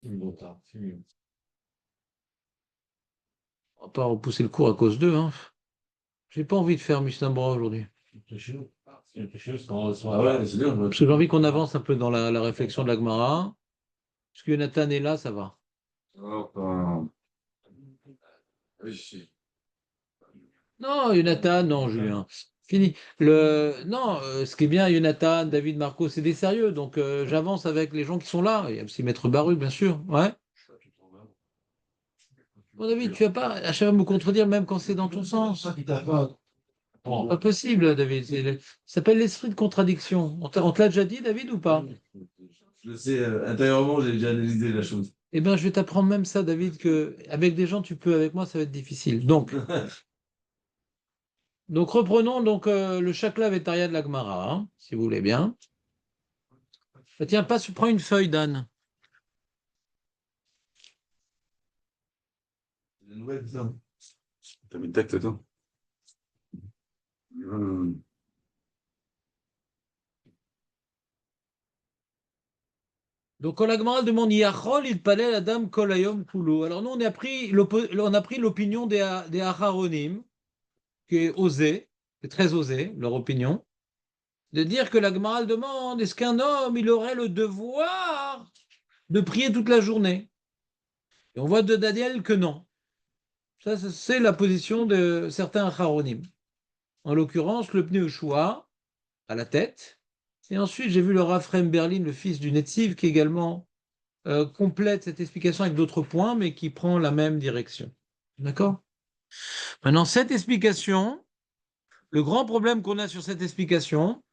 On va pas repousser le cours à cause d'eux. Hein. J'ai pas envie de faire Mishnah Berurah aujourd'hui. Ah ouais, c'est bien. Parce que j'ai envie qu'on avance un peu dans la réflexion de la Gemara. Parce que Jonathan est là, ça va. Enfin, oui, Non, Jonathan, non, Julien. Fini. Non, ce qui est bien, Jonathan, David, Marco, c'est des sérieux. Donc, j'avance avec les gens qui sont là. Il y a aussi Maître Baru, bien sûr. Ouais. Bon, David, tu vas pas à chaque fois me contredire, même quand c'est dans ton sens. Pas possible, David. Ça s'appelle l'esprit de contradiction. On te l'a déjà dit, David, ou pas? je sais, intérieurement, j'ai déjà analysé la chose. Eh bien, je vais t'apprendre même ça, David, que avec des gens, tu peux, avec moi, ça va être difficile. Donc reprenons donc le chakla Vetaria de la Gemara, hein, si vous voulez bien. Tiens, prends une feuille, Dan. C'est la nouvelle, ça. T'as mis le texte, toi? Hum. Donc quand la Gemara demande Yachol, il palait la dame Kolayom Kulo. Alors nous, on a pris l'opinion des Aharonim, qui est osée, c'est très osé, leur opinion, de dire que la Gemara demande est-ce qu'un homme, il aurait le devoir de prier toute la journée? Et on voit de Daniel que non. Ça, c'est la position de certains Aharonim. En l'occurrence, le pneu Yoshua à la tête. Et ensuite, j'ai vu le Raphaël Berlin, le fils du Netziv, qui également complète cette explication avec d'autres points, mais qui prend la même direction. D'accord? Maintenant, cette explication, le grand problème qu'on a sur cette explication,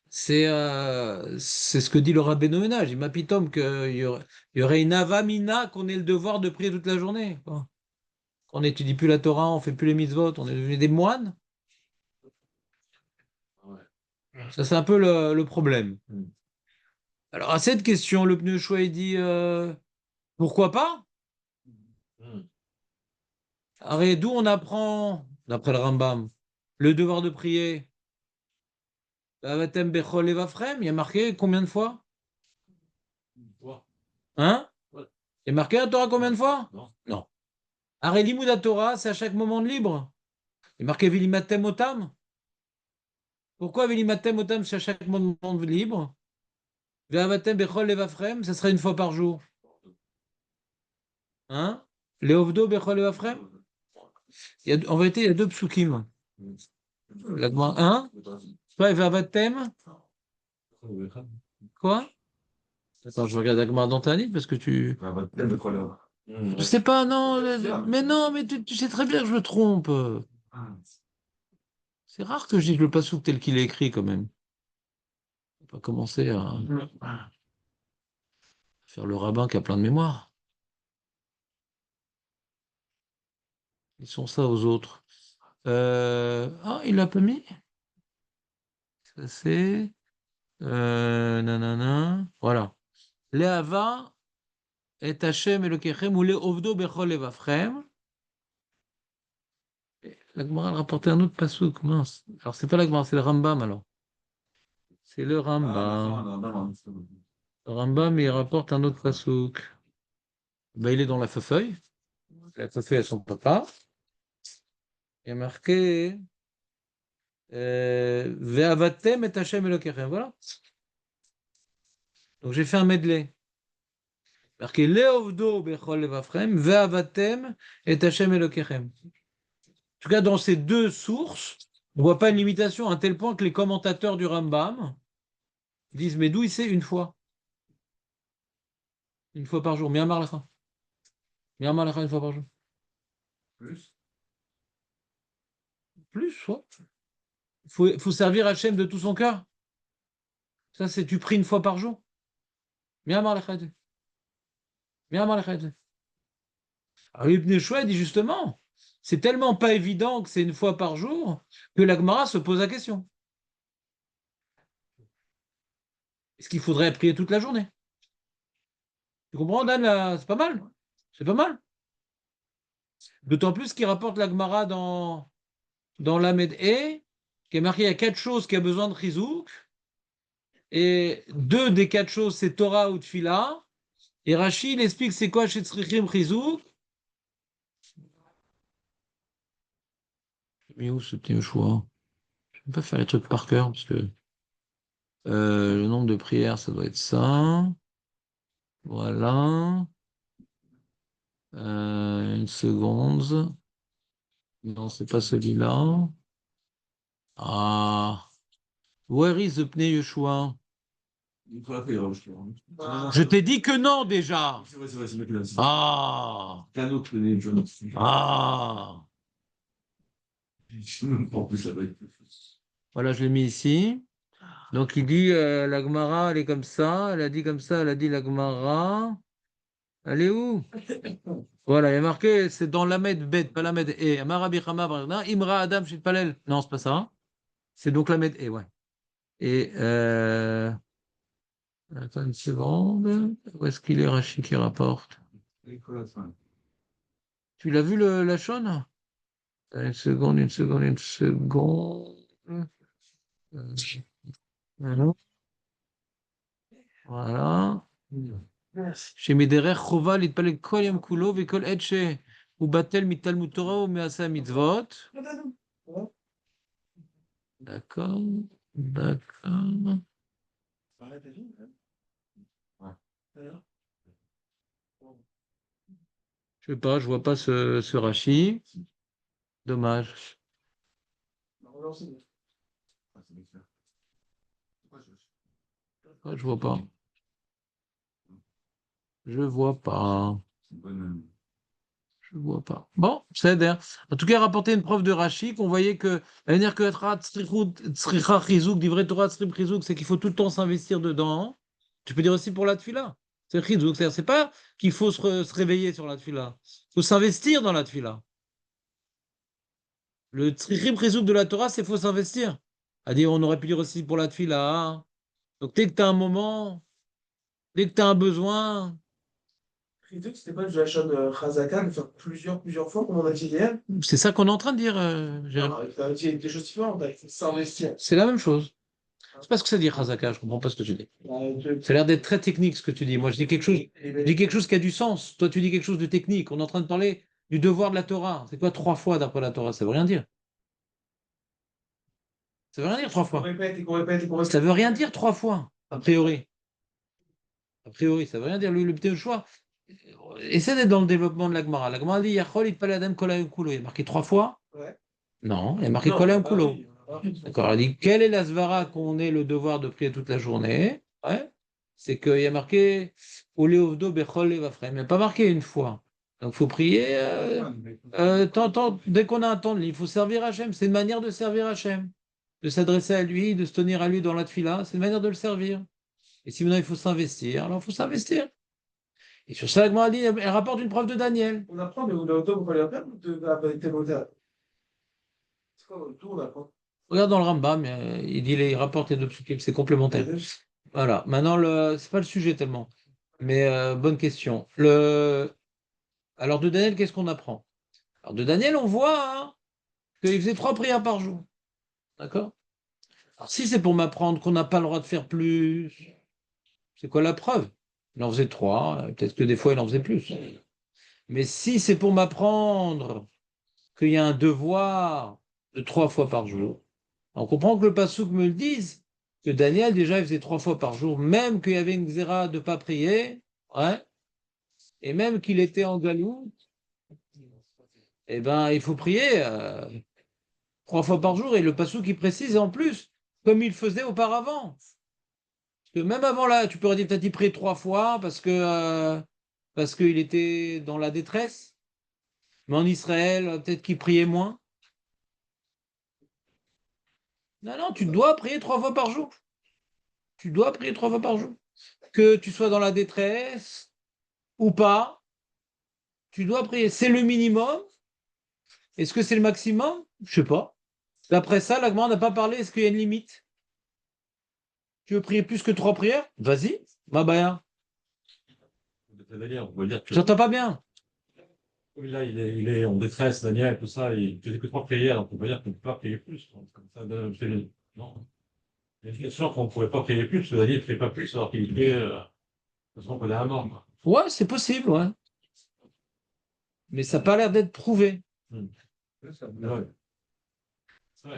c'est ce que dit le Rabbeinu Ménage. Il m'apitom qu'il y aurait une avamina qu'on ait le devoir de prier toute la journée. Quoi. On n'étudie plus la Torah, on fait plus les mitzvot, on est devenu des moines. Ça, c'est un peu le problème. Alors, à cette question, le pneu choix, il dit pourquoi pas? Arrête, d'où on apprend, d'après le Rambam, le devoir de prier? Avatem Bechol Evafrem, il y a marqué combien de fois? Hein? Il y a marqué la Torah combien de fois? Non. Arrête, Limud Torah, c'est à chaque moment de libre. Il y a marqué Vilimatem Otam. Pourquoi Vilimatem Otam, c'est à chaque moment de libre? Ve'avatem Bechol Evafrem, ça serait une fois par jour. Hein? Leovdo Bechol Evafrem? En vérité, il y a deux psukim. Hein? Ouais, Ve'avatem? Quoi? Attends, je regarde Agmar dans ta livre parce que tu. Je sais pas, non, mais non, mais tu sais très bien que je me trompe. C'est rare que je dise le passouk tel qu'il est écrit quand même. On va pas commencer à faire le rabbin qui a plein de mémoire. Ils sont ça aux autres. Ah, il l'a pas mis? Ça c'est. Nanana. Voilà. Leava et Hachem Elokechem ou Leovdo Bechol Evafrem. La Gemara elle rapportait un autre passouk, mince. Alors c'est pas la Gemara, c'est le Rambam alors. C'est le Rambam. Le Rambam, il rapporte un autre passouk. Ben, il est dans la feuille. La feuille à son papa. Il y a marqué Ve'avatem et Hashem Elokechem. Voilà. Donc j'ai fait un medley. Marqué Leovdo Bechol Levafrem, Ve'avatem et Hashem Elokechem. En tout cas, dans ces deux sources, on ne voit pas une limitation à un tel point que les commentateurs du Rambam disent mais d'où il sait une fois? Une fois par jour. Miyamar Lacha. Miyamar Lacha une fois par jour. Plus. Plus, soit. Faut servir Hachem de tout son cœur. Ça, c'est tu pries une fois par jour. Miyamar Lacha. Miyamar Lacha. Alors, Ibn Choued dit justement, c'est tellement pas évident que c'est une fois par jour que la Gemara se pose la question. Est-ce qu'il faudrait prier toute la journée? Tu comprends, Dan, c'est pas mal. C'est pas mal. D'autant plus qu'il rapporte la Gemara dans l'Amed E, qui est marqué il y a quatre choses qui a besoin de chizouk, et deux des quatre choses, c'est Torah ou Tfila, Et Rashi, il explique c'est quoi chez Tzrichim Chizuk. Mais où ce petit choix? Je ne vais pas faire les trucs par cœur parce que le nombre de prières, ça doit être ça. Voilà. Une seconde. Non, c'est pas celui-là. Ah. Where is the Pnei Yeshua? Il faut la faire, je crois. Je t'ai dit que non déjà. C'est vrai, c'est le là. Ah. C'est un autre que les jeunes. Ah. En plus, ça va être. Voilà, je l'ai mis ici. Donc il dit la Gemara, elle est comme ça. Elle a dit comme ça, elle a dit la Gemara. Elle est où? Voilà, il y a marqué, c'est dans Lamed Bet, pas Lamed E. Amar Rabbi Chama bar Ravina, Imra Adam Shitpalel. Non, c'est pas ça. C'est donc Lamed E, ouais. Et attends une seconde. Où est-ce qu'il est Rashi qui rapporte? Tu l'as vu la chaîne? Une seconde, une seconde, une seconde. Voilà. Voilà. שמדרך חובה להתפלל כל יום כולו וכל עת שהוא בטל מתלמוד תורה ומעשה המצוות. D'accord, d'accord. Je sais pas, je vois pas ce Rashi. Dommage. Ah, je vois pas. Je vois pas. Je vois pas. Bon, c'est d'air. En tout cas, rapporter une preuve de Rashi qu'on voyait que la manière que Tzricha Chizuk, d'Ivret Torah Tzricha Chizuk, c'est qu'il faut tout le temps s'investir dedans. Tu peux dire aussi pour la tfila. C'est Chizuk, c'est-à-dire c'est pas qu'il faut se réveiller sur la tfila. Il faut s'investir dans la tfila. Le Tzricha Chizuk de la Torah, c'est qu'il faut s'investir. À dire, on aurait pu dire aussi pour la tfila, hein. Donc dès que tu as un moment, dès que tu as un besoin, Critique, c'était pas du achat de Khazaka, de faire plusieurs fois, comme on a dit hier. c'est ça qu'on est en train de dire, Jérémy. Non, t'as dit des choses différentes, il faut s'investir. C'est la même chose. C'est pas ce que ça dit, Khazaka, je comprends pas ce que tu dis. Ça a l'air d'être très technique ce que tu dis. Moi, je dis quelque chose qui a du sens. Toi, tu dis quelque chose de technique. On est en train de parler du devoir de la Torah. C'est quoi 3 fois d'après la Torah? Ça veut rien dire. Ça veut rien dire 3 Qu'on fois. répète et qu'on répète et qu'on répète. Ça veut rien dire 3 fois, a priori. A priori, ça veut rien dire. Le petit choix. Essaie d'être dans le développement de la Gemara. La Gemara dit Yachol it paladam kol hayom kulo. Il y a marqué 3 fois? Ouais. Non, il y a marqué Non, kol hayom bah kulo. oui, on a pas. D'accord, elle dit quelle est la svara qu'on ait le devoir de prier toute la journée? Ouais. C'est qu'il y a marqué Oleovdo Bechol Levafrem. Il n'y a pas marqué une fois. Donc il faut prier dès qu'on a un temps de libre. Il faut servir Hachem. C'est une manière de servir Hachem. De s'adresser à lui, de se tenir à lui dans la tfila. C'est une manière de le servir. Et si maintenant il faut s'investir, alors il faut s'investir. Et sur ça, la Gemara dit, elle rapporte une preuve de Daniel. On apprend, mais on a autant qu'on va faire de la vérité moderne. C'est quoi, d'où on apprend? Regarde dans le Rambam, il rapporte les deux psukim, c'est complémentaire. Voilà. Maintenant, c'est pas le sujet tellement. Mais bonne question. Alors de Daniel, qu'est-ce qu'on apprend? Alors de Daniel, on voit hein, qu'il faisait 3 prières par jour. D'accord? Alors si c'est pour m'apprendre qu'on n'a pas le droit de faire plus, c'est quoi la preuve? Il en faisait 3, peut-être que des fois il en faisait plus. Mais si c'est pour m'apprendre qu'il y a un devoir de 3 fois par jour, on comprend que le Passouk me le dise, que Daniel déjà il faisait 3 fois par jour, même qu'il y avait une xéra de ne pas prier, ouais, et même qu'il était en galou, eh ben il faut prier 3 fois par jour, et le Passouk qui précise en plus, comme il faisait auparavant. Parce que même avant là, tu peux dire peut-être il priait 3 fois parce qu'il était dans la détresse, mais en Israël, peut-être qu'il priait moins. Non, non, tu dois prier 3 fois par jour. Tu dois prier 3 fois par jour. Que tu sois dans la détresse ou pas, tu dois prier. C'est le minimum. Est-ce que c'est le maximum? Je sais pas. D'après ça, la Gemara n'a pas parlé. Est-ce qu'il y a une limite? Tu veux prier plus que 3 prières? Vas-y, ma baya. C'est-à-dire, on peut dire que J'entends pas bien. oui, là, il est en détresse, Daniel, tout ça, il faisait que 3 prières, donc on peut dire qu'on ne peut pas prier plus. Donc, comme ça, non. Il y a une question qu'on ne pouvait pas prier plus, parce que Daniel ne fait pas plus, alors qu'il était, de toute façon, qu'on est à mort. Ouais, c'est possible, ouais. Mais ça n'a pas l'air d'être prouvé. Ouais. Ouais.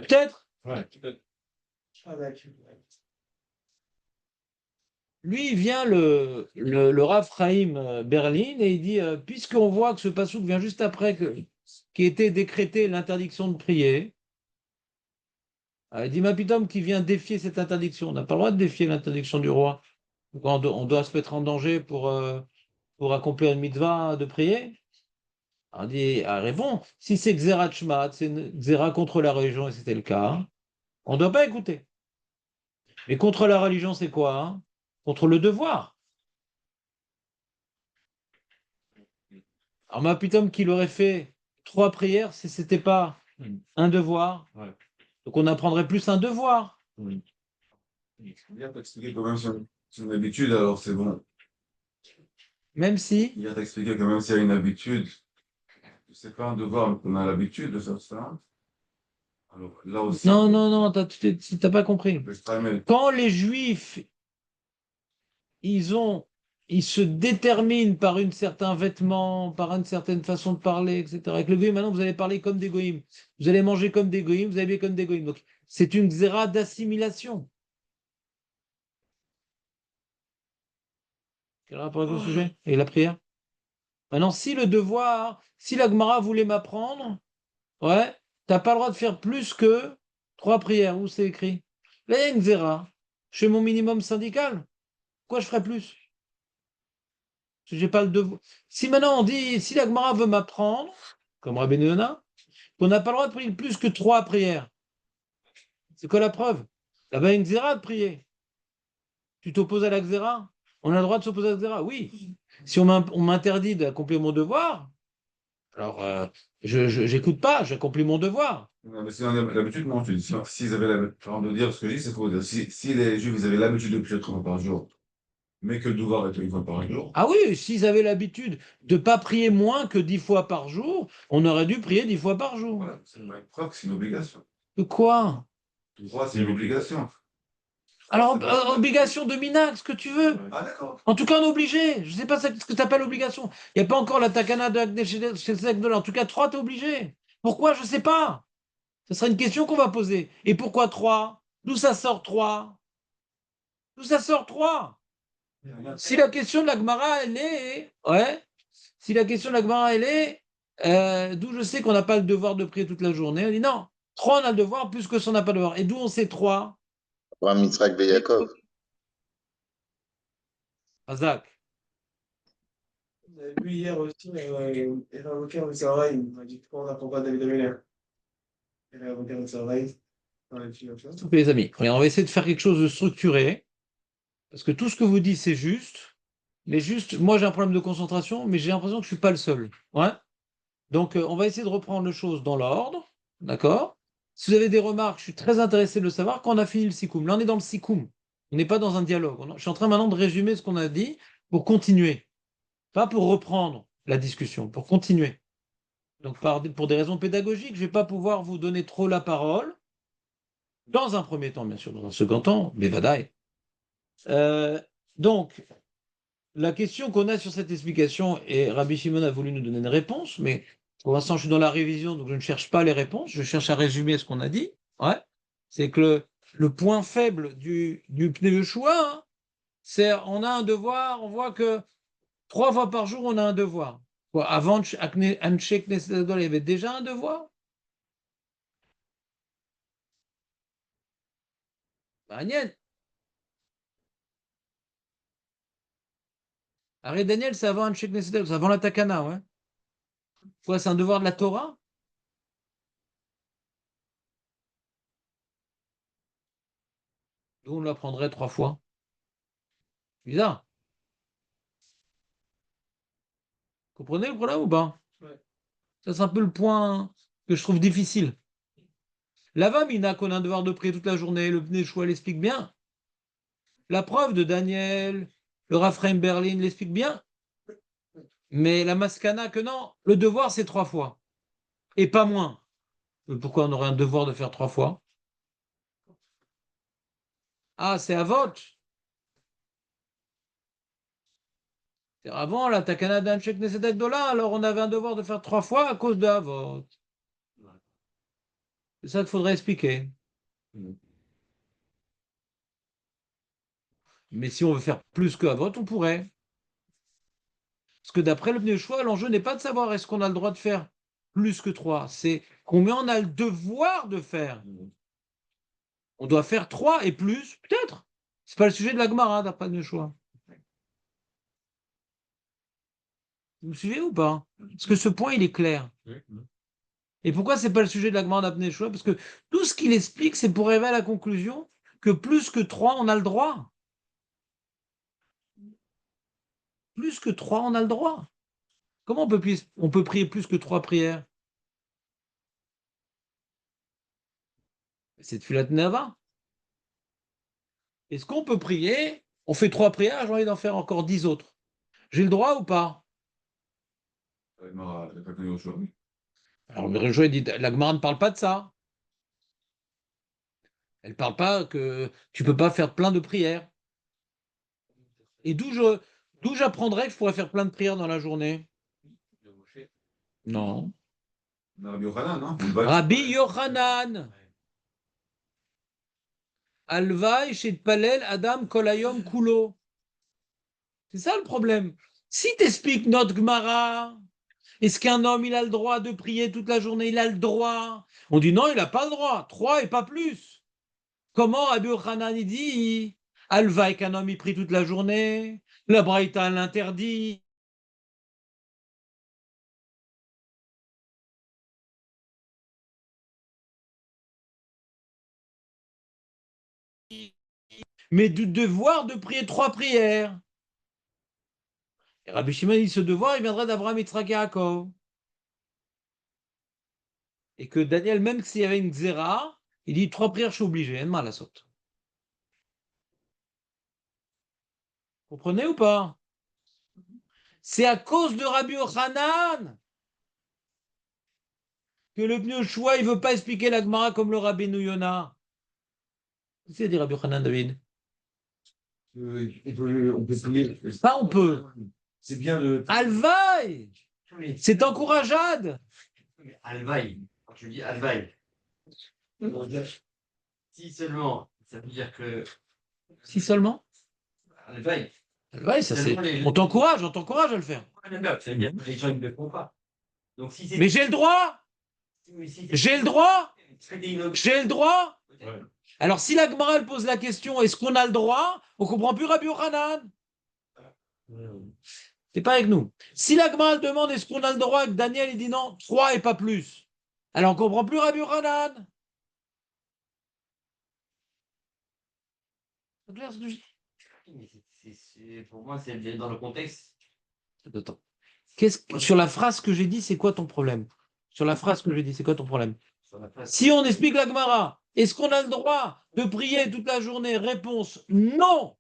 Peut-être. Ouais. Ah, d'accord. Lui, il vient le Rav Chaim Berlin et il dit puisqu'on voit que ce passouk vient juste après qui était décrété l'interdiction de prier, il dit Mapitom qui vient défier cette interdiction. On n'a pas le droit de défier l'interdiction du roi. On doit se mettre en danger pour accomplir une mitzvah de prier. On dit répond si c'est Xerat Shmat, c'est une Xera contre la religion et c'était le cas, on ne doit pas écouter. Mais contre la religion, c'est quoi contre le devoir. Alors, ma putain, qu'il aurait fait 3 prières si ce n'était pas un devoir. Ouais. Donc, on apprendrait plus un devoir. Hier, t'as expliqué quand même c'est une habitude, alors c'est bon. Même si. Hier, t'as expliqué quand même s'il y a une habitude, c'est pas un devoir, mais qu'on a l'habitude de faire ça. Alors là aussi, Non, non, non, tu n'as pas compris. l'extrême, Quand les Juifs, ils se déterminent par un certain vêtement, par une certaine façon de parler, etc. Avec le goïm, maintenant, vous allez parler comme des goïms. Vous allez manger comme des goïms, vous allez bien comme des goïms. Donc, c'est une xéra d'assimilation. Quel rapport avec le sujet et la prière? Maintenant, si le devoir, si la Gemara voulait m'apprendre, ouais, t'as pas le droit de faire plus que 3 prières. Où c'est écrit? Là, il y a une xéra. Je fais mon minimum syndical. Pourquoi je ferais plus? Parce que j'ai pas le devoir. Si maintenant on dit, si la Gemara veut m'apprendre, comme Rabbi Yonah, qu'on n'a pas le droit de prier plus que 3 prières, c'est quoi la preuve? Là-bas, il y a une xéra de prier. Tu t'opposes à la xéra? On a le droit de s'opposer à la xéra? Oui. Si on m'interdit d'accomplir mon devoir, alors je n'écoute pas, j'accomplis mon devoir. non, mais si on a l'habitude, non, tu dis, s'ils avaient l'habitude, pardon de dire ce que je dis, c'est faux. Si les Juifs ils avaient l'habitude de prier 3 fois par jour, mais que le devoir était 1 fois par jour, Ah oui, s'ils avaient l'habitude de ne pas prier moins que 10 fois par jour, on aurait dû prier 10 fois par jour. voilà, c'est une preuve que c'est une obligation. De quoi? Le droit, c'est une obligation. Alors, obligation de minax, ce que tu veux. Ah, d'accord. En tout cas, on est obligé. Je ne sais pas ce que tu appelles obligation. Il n'y a pas encore la takana de Agné chez le sec de là. En tout cas, 3, tu es obligé. Pourquoi? Je ne sais pas. Ce sera une question qu'on va poser. Et pourquoi 3? D'où ça sort 3? D'où ça sort 3? Si la question de la Gemara, elle est. Ouais. Si la question de la Gemara, elle est. D'où je sais qu'on n'a pas le devoir de prier toute la journée. On dit non. 3, on a le devoir, plus que ça, on n'a pas le devoir. Et d'où on sait 3? Abraham, Yitzhak, Yaakov. Azak. On a vu hier aussi, et l'avocat au travail, il m'a dit pourquoi on n'apprend pas David Ameller. Et l'avocat au travail, dans la situation. S'il vous plaît, les amis, on va essayer de faire quelque chose de structuré. Parce que tout ce que vous dites, c'est juste. Mais juste, moi, j'ai un problème de concentration, mais j'ai l'impression que je ne suis pas le seul. Ouais. Donc, on va essayer de reprendre les choses dans l'ordre. D'accord? Si vous avez des remarques, je suis très intéressé de le savoir quand on a fini le sikoum. Là, on est dans le sikoum. On n'est pas dans un dialogue. Je suis en train maintenant de résumer ce qu'on a dit pour continuer. Pas pour reprendre la discussion, pour continuer. Donc, pour des raisons pédagogiques, je ne vais pas pouvoir vous donner trop la parole. Dans un premier temps, bien sûr. Dans un second temps, mais vadaï. Donc, la question qu'on a sur cette explication, et Rabbi Shimon a voulu nous donner une réponse, mais pour l'instant, je suis dans la révision, donc je ne cherche pas les réponses, je cherche à résumer ce qu'on a dit. Ouais. C'est que le point faible du Pneu Yoshua, c'est on a un devoir, on voit que 3 fois par jour, on a un devoir. Quoi, avant Anshe Knesset Gadol, il y avait déjà un devoir? Daniel. Arrête, Daniel, c'est avant Anshe Knesset Gadol, c'est avant la Takana, ouais. Quoi, c'est un devoir de la Torah? D'où on l'apprendrait 3 fois. Bizarre. Comprenez le problème ou pas? Ouais. Ça, c'est un peu le point que je trouve difficile. Lava Mina, qu'on a un devoir de prier toute la journée, le Pnei Choua l'explique bien. La preuve de Daniel, le Raphaël Berlin l'explique bien. Mais la Maskana, que non, le devoir, c'est 3 fois. Et pas moins. Mais pourquoi on aurait un devoir de faire 3 fois? Ah, c'est à vote. Avant, la Takana d'Anshek Knesset Agdola, alors on avait un devoir de faire 3 fois à cause de Havot. C'est ça qu'il faudrait expliquer. Mais si on veut faire plus que Havot, on pourrait. Parce que d'après le Bnei Yehoshua, l'enjeu n'est pas de savoir est-ce qu'on a le droit de faire plus que 3, c'est combien on a le devoir de faire. On doit faire 3 et plus, peut-être. C'est pas le sujet de la Gemara, d'après le Bnei Yehoshua. Vous me suivez ou pas? Parce que ce point, il est clair. Et pourquoi c'est pas le sujet de la Gemara d'Abnei Yehoshua? Parce que tout ce qu'il explique, c'est pour arriver à la conclusion que plus que 3, on a le droit. Plus que 3, on a le droit. Comment on peut prier plus que 3 prières? C'est Tfilat Nava. Est-ce qu'on peut prier? On fait 3 prières, j'ai envie d'en faire encore 10 autres. J'ai le droit ou pas? Alors, Alors, le Joël dit, la Gemara ne parle pas de ça. Elle ne parle pas que tu ne peux pas faire plein de prières. Et d'où j'apprendrais que je pourrais faire plein de prières dans la journée? Non. Rabbi Yochanan, non? Rabbi Yochanan. Alvaï chez Palel Adam Kolayom Kulo. C'est ça le problème. Si tu expliques notre Gemara, est-ce qu'un homme il a le droit de prier toute la journée? Il a le droit. On dit non, il n'a pas le droit. 3 et pas plus. Comment Rabbi Yochanan il dit Alvaï qu'un homme il prie toute la journée? La Braïta l'interdit. Mais du devoir de prier 3 prières. Et Rabbi Shimon dit ce devoir, il viendrait d'Abraham, Yitzhak et Yaakov. Et que Daniel, même s'il y avait une xéra, il dit 3 prières, je suis obligé. En mal à saute. Comprenez ou pas? C'est à cause de Rabbi Yochanan que le Bnei Yehoshua, il ne veut pas expliquer la Gemara comme le Rabbi Yona. Qu'est-ce qu'il dit Rabbi Yochanan, David? On peut prier. Pas on peut. C'est bien de. Alvaï! C'est encourageade! Alvaï, quand tu dis Alvaï, si seulement, ça veut dire que Si seulement? Alvaï, Alvaï, ça c'est. On t'encourage à le faire. ça veut dire que les gens ne le font pas. Donc si c'est. Mais j'ai le droit! J'ai le droit! J'ai le droit! Ouais. Alors, si la Gemara elle pose la question, est-ce qu'on a le droit? On comprend plus Rabbi Yochanan. C'est pas avec nous. Si la Gemara elle demande, est-ce qu'on a le droit? Et que Daniel il dit non, 3 et pas plus. Alors, on comprend plus Rabbi Yochanan. C'est clair ce que je dis? Pour moi, c'est dans le contexte. Attends. Sur la phrase que j'ai dit, c'est quoi ton problème? Sur la phrase que j'ai dit, c'est quoi ton problème? Sur la place. Si on explique la Gemara, est-ce qu'on a le droit de prier toute la journée? Réponse non.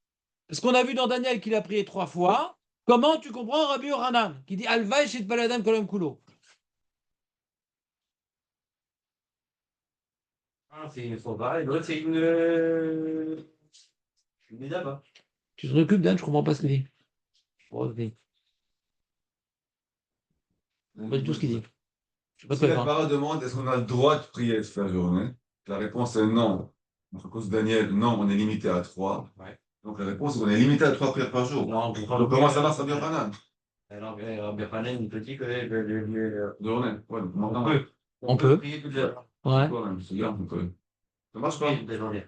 Parce qu'on a vu dans Daniel qu'il a prié 3 fois. Comment tu comprends Rabbi Yochanan qui dit Alvaï chez Baladam Kolem Kulo? Un, c'est une fauva, et l'autre, c'est une médaba. Tu te occupes d'Anne, je comprends pas ce qu'il dit. Je comprends pas ce qu'il dit. Pas du tout ce qu'il dit. Je sais pas Si quoi la faire. Gemara demande est-ce qu'on a le droit de prier toute la journée, la réponse est non. Donc, à cause de Daniel, non, on est limité à 3. Ouais. Donc la réponse est qu'on est limité à 3 prières par jour. Non, Donc comment ça marche Rabbi Yochanan? Alors, Rabbi Yochanan, il te dit que De journée. Ouais, donc on maintenant, peut. On peut. prier toute la Ouais. toi, même, c'est bien, on peut. Ça marche pas? prier toute la journée.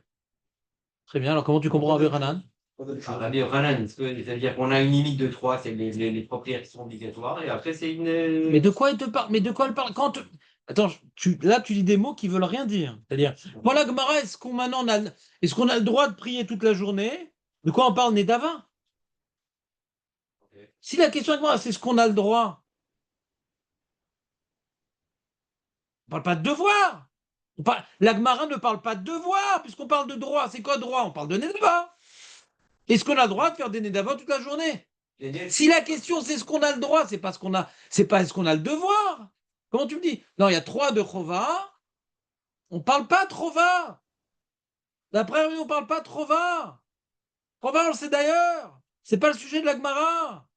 Très bien. Alors comment tu comprends Rabbi Yochanan? Ah, Rabbi Yochanan, c'est-à-dire qu'on a une limite de 3, c'est les 3 prières qui sont obligatoires, et après, c'est une. Mais de quoi il te parle? Mais de quoi il parle? Attends, là tu dis des mots qui veulent rien dire. C'est-à-dire, moi la Gemara, est-ce qu'on a le droit de prier toute la journée? De quoi on parle Nedava? Si la question est moi, c'est ce qu'on a le droit. On ne parle pas de devoir. La Gemara ne parle pas de devoir, puisqu'on parle de droit. C'est quoi droit? On parle de Nedava. Est-ce qu'on a le droit de faire des Nedava toute la journée? Si la question c'est ce qu'on a le droit, c'est pas est-ce qu'on a le devoir. Comment tu me dis? Non, il y a 3 de Chova. On ne parle pas de Chova. D'après lui, on ne parle pas de Chova. Chova, on le sait d'ailleurs. C'est pas le sujet de la Gemara.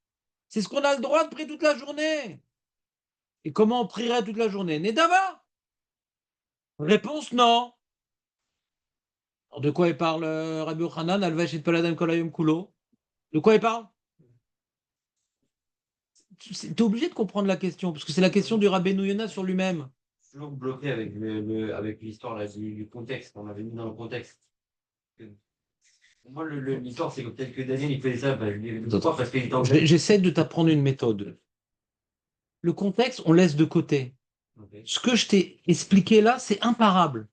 C'est ce qu'on a le droit de prier toute la journée. Et comment on prierait toute la journée? Nedava? Réponse non. Alors, de quoi il parle Rabbi Yochanan, Alvash et Paladam Kolayom Kulo? De quoi il parle? Tu es obligé de comprendre la question, parce que c'est la question du Rabbeinu Yonah sur lui-même. Toujours bloqué avec avec l'histoire là, du contexte qu'on avait mis dans le contexte. Pour moi, l'histoire, c'est que peut-être que Daniel, il faisait ça l'histoire parce qu'il était en J'essaie de t'apprendre une méthode. Le contexte, on laisse de côté. Ok. Ce que je t'ai expliqué là, c'est imparable.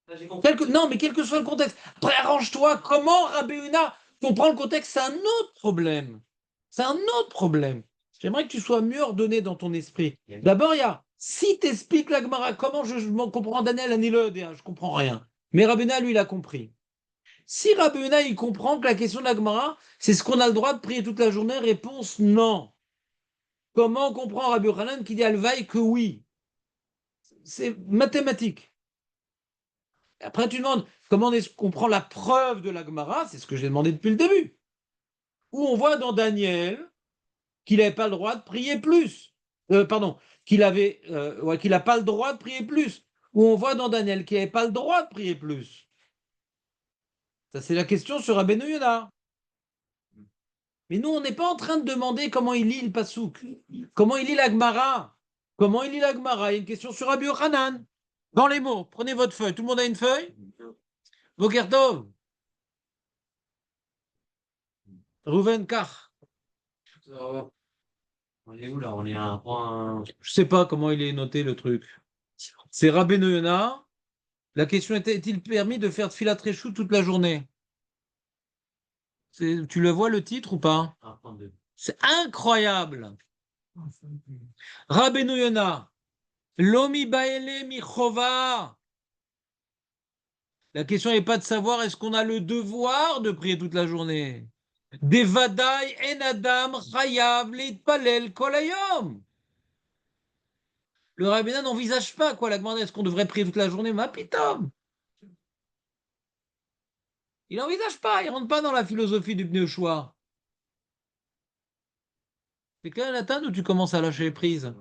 Ça, j'ai compris. Non, mais quel que soit le contexte. Après, arrange-toi. Comment Rabbi Yehuda comprend le contexte? C'est un autre problème. C'est un autre problème. J'aimerais que tu sois mieux ordonné dans ton esprit. D'abord, il y a, si tu expliques la Gemara, comment je m'en comprends Daniel, Anilod, je comprends rien. Mais Rabbi Yehuda, lui, il a compris. Si Rabbi Yehuda, il comprend que la question de la Gemara, c'est ce qu'on a le droit de prier toute la journée, réponse non. Comment on comprend Rabbi Yochanan qui dit Alvaï que oui? C'est mathématique. Après, tu demandes comment est-ce qu'on prend la preuve de la Gemara, c'est ce que j'ai demandé depuis le début. Où on voit dans Daniel qu'il n'avait pas le droit de prier plus. Pardon, qu'il n'a pas le droit de prier plus. Où on voit dans Daniel qu'il n'avait pas le droit de prier plus. Ça, c'est la question sur Rabbeinu Yonah. Mais nous, on n'est pas en train de demander comment il lit le Passouk, comment il lit la Gemara. Comment il lit la Gemara? Il y a une question sur Rabbi Yochanan. Dans les mots, prenez votre feuille. Tout le monde a une feuille? Boker Tov. Rouven Kach. On est où là? On est à un point. Je sais pas comment il est noté le truc. C'est Rabbeinu Yonah. La question était, est-il permis de faire Tfilat Reshut toute la journée? Tu le vois le titre ou pas? 1.2. C'est incroyable. Rabbeinu Yonah. Lomi baele mi chova. La question n'est pas de savoir est-ce qu'on a le devoir de prier toute la journée. Devadaï en adam chayav litpalel kol hayom. Le rabbinat n'envisage pas quoi la demande est-ce qu'on devrait prier toute la journée. Ma pitom. Il n'envisage pas, il ne rentre pas dans la philosophie du Bnei Yehoshua. C'est clair, Nathan, ou tu commences à lâcher prise?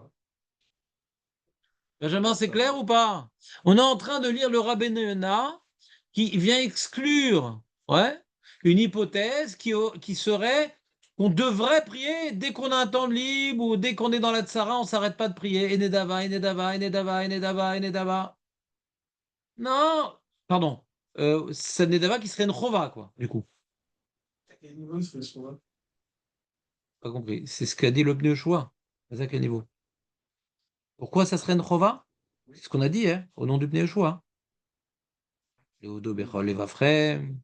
Benjamin, c'est clair ou pas? On est en train de lire le Rabbeinu Yonah qui vient exclure une hypothèse qui serait qu'on devrait prier dès qu'on a un temps libre ou dès qu'on est dans la tsara, on ne s'arrête pas de prier. Enedava, Enedava, Enedava, Enedava, Enedava. Non, pardon. C'est Enedava qui serait une chova, quoi, du coup. À quel niveau il se fait ce moment? Pas compris. C'est ce qu'a dit le Bnei Yehoshua. À quel niveau? Pourquoi ça serait une chova? C'est ce qu'on a dit, hein, au nom du Bnei Yehoshua. Leodo Bechol Levafrem.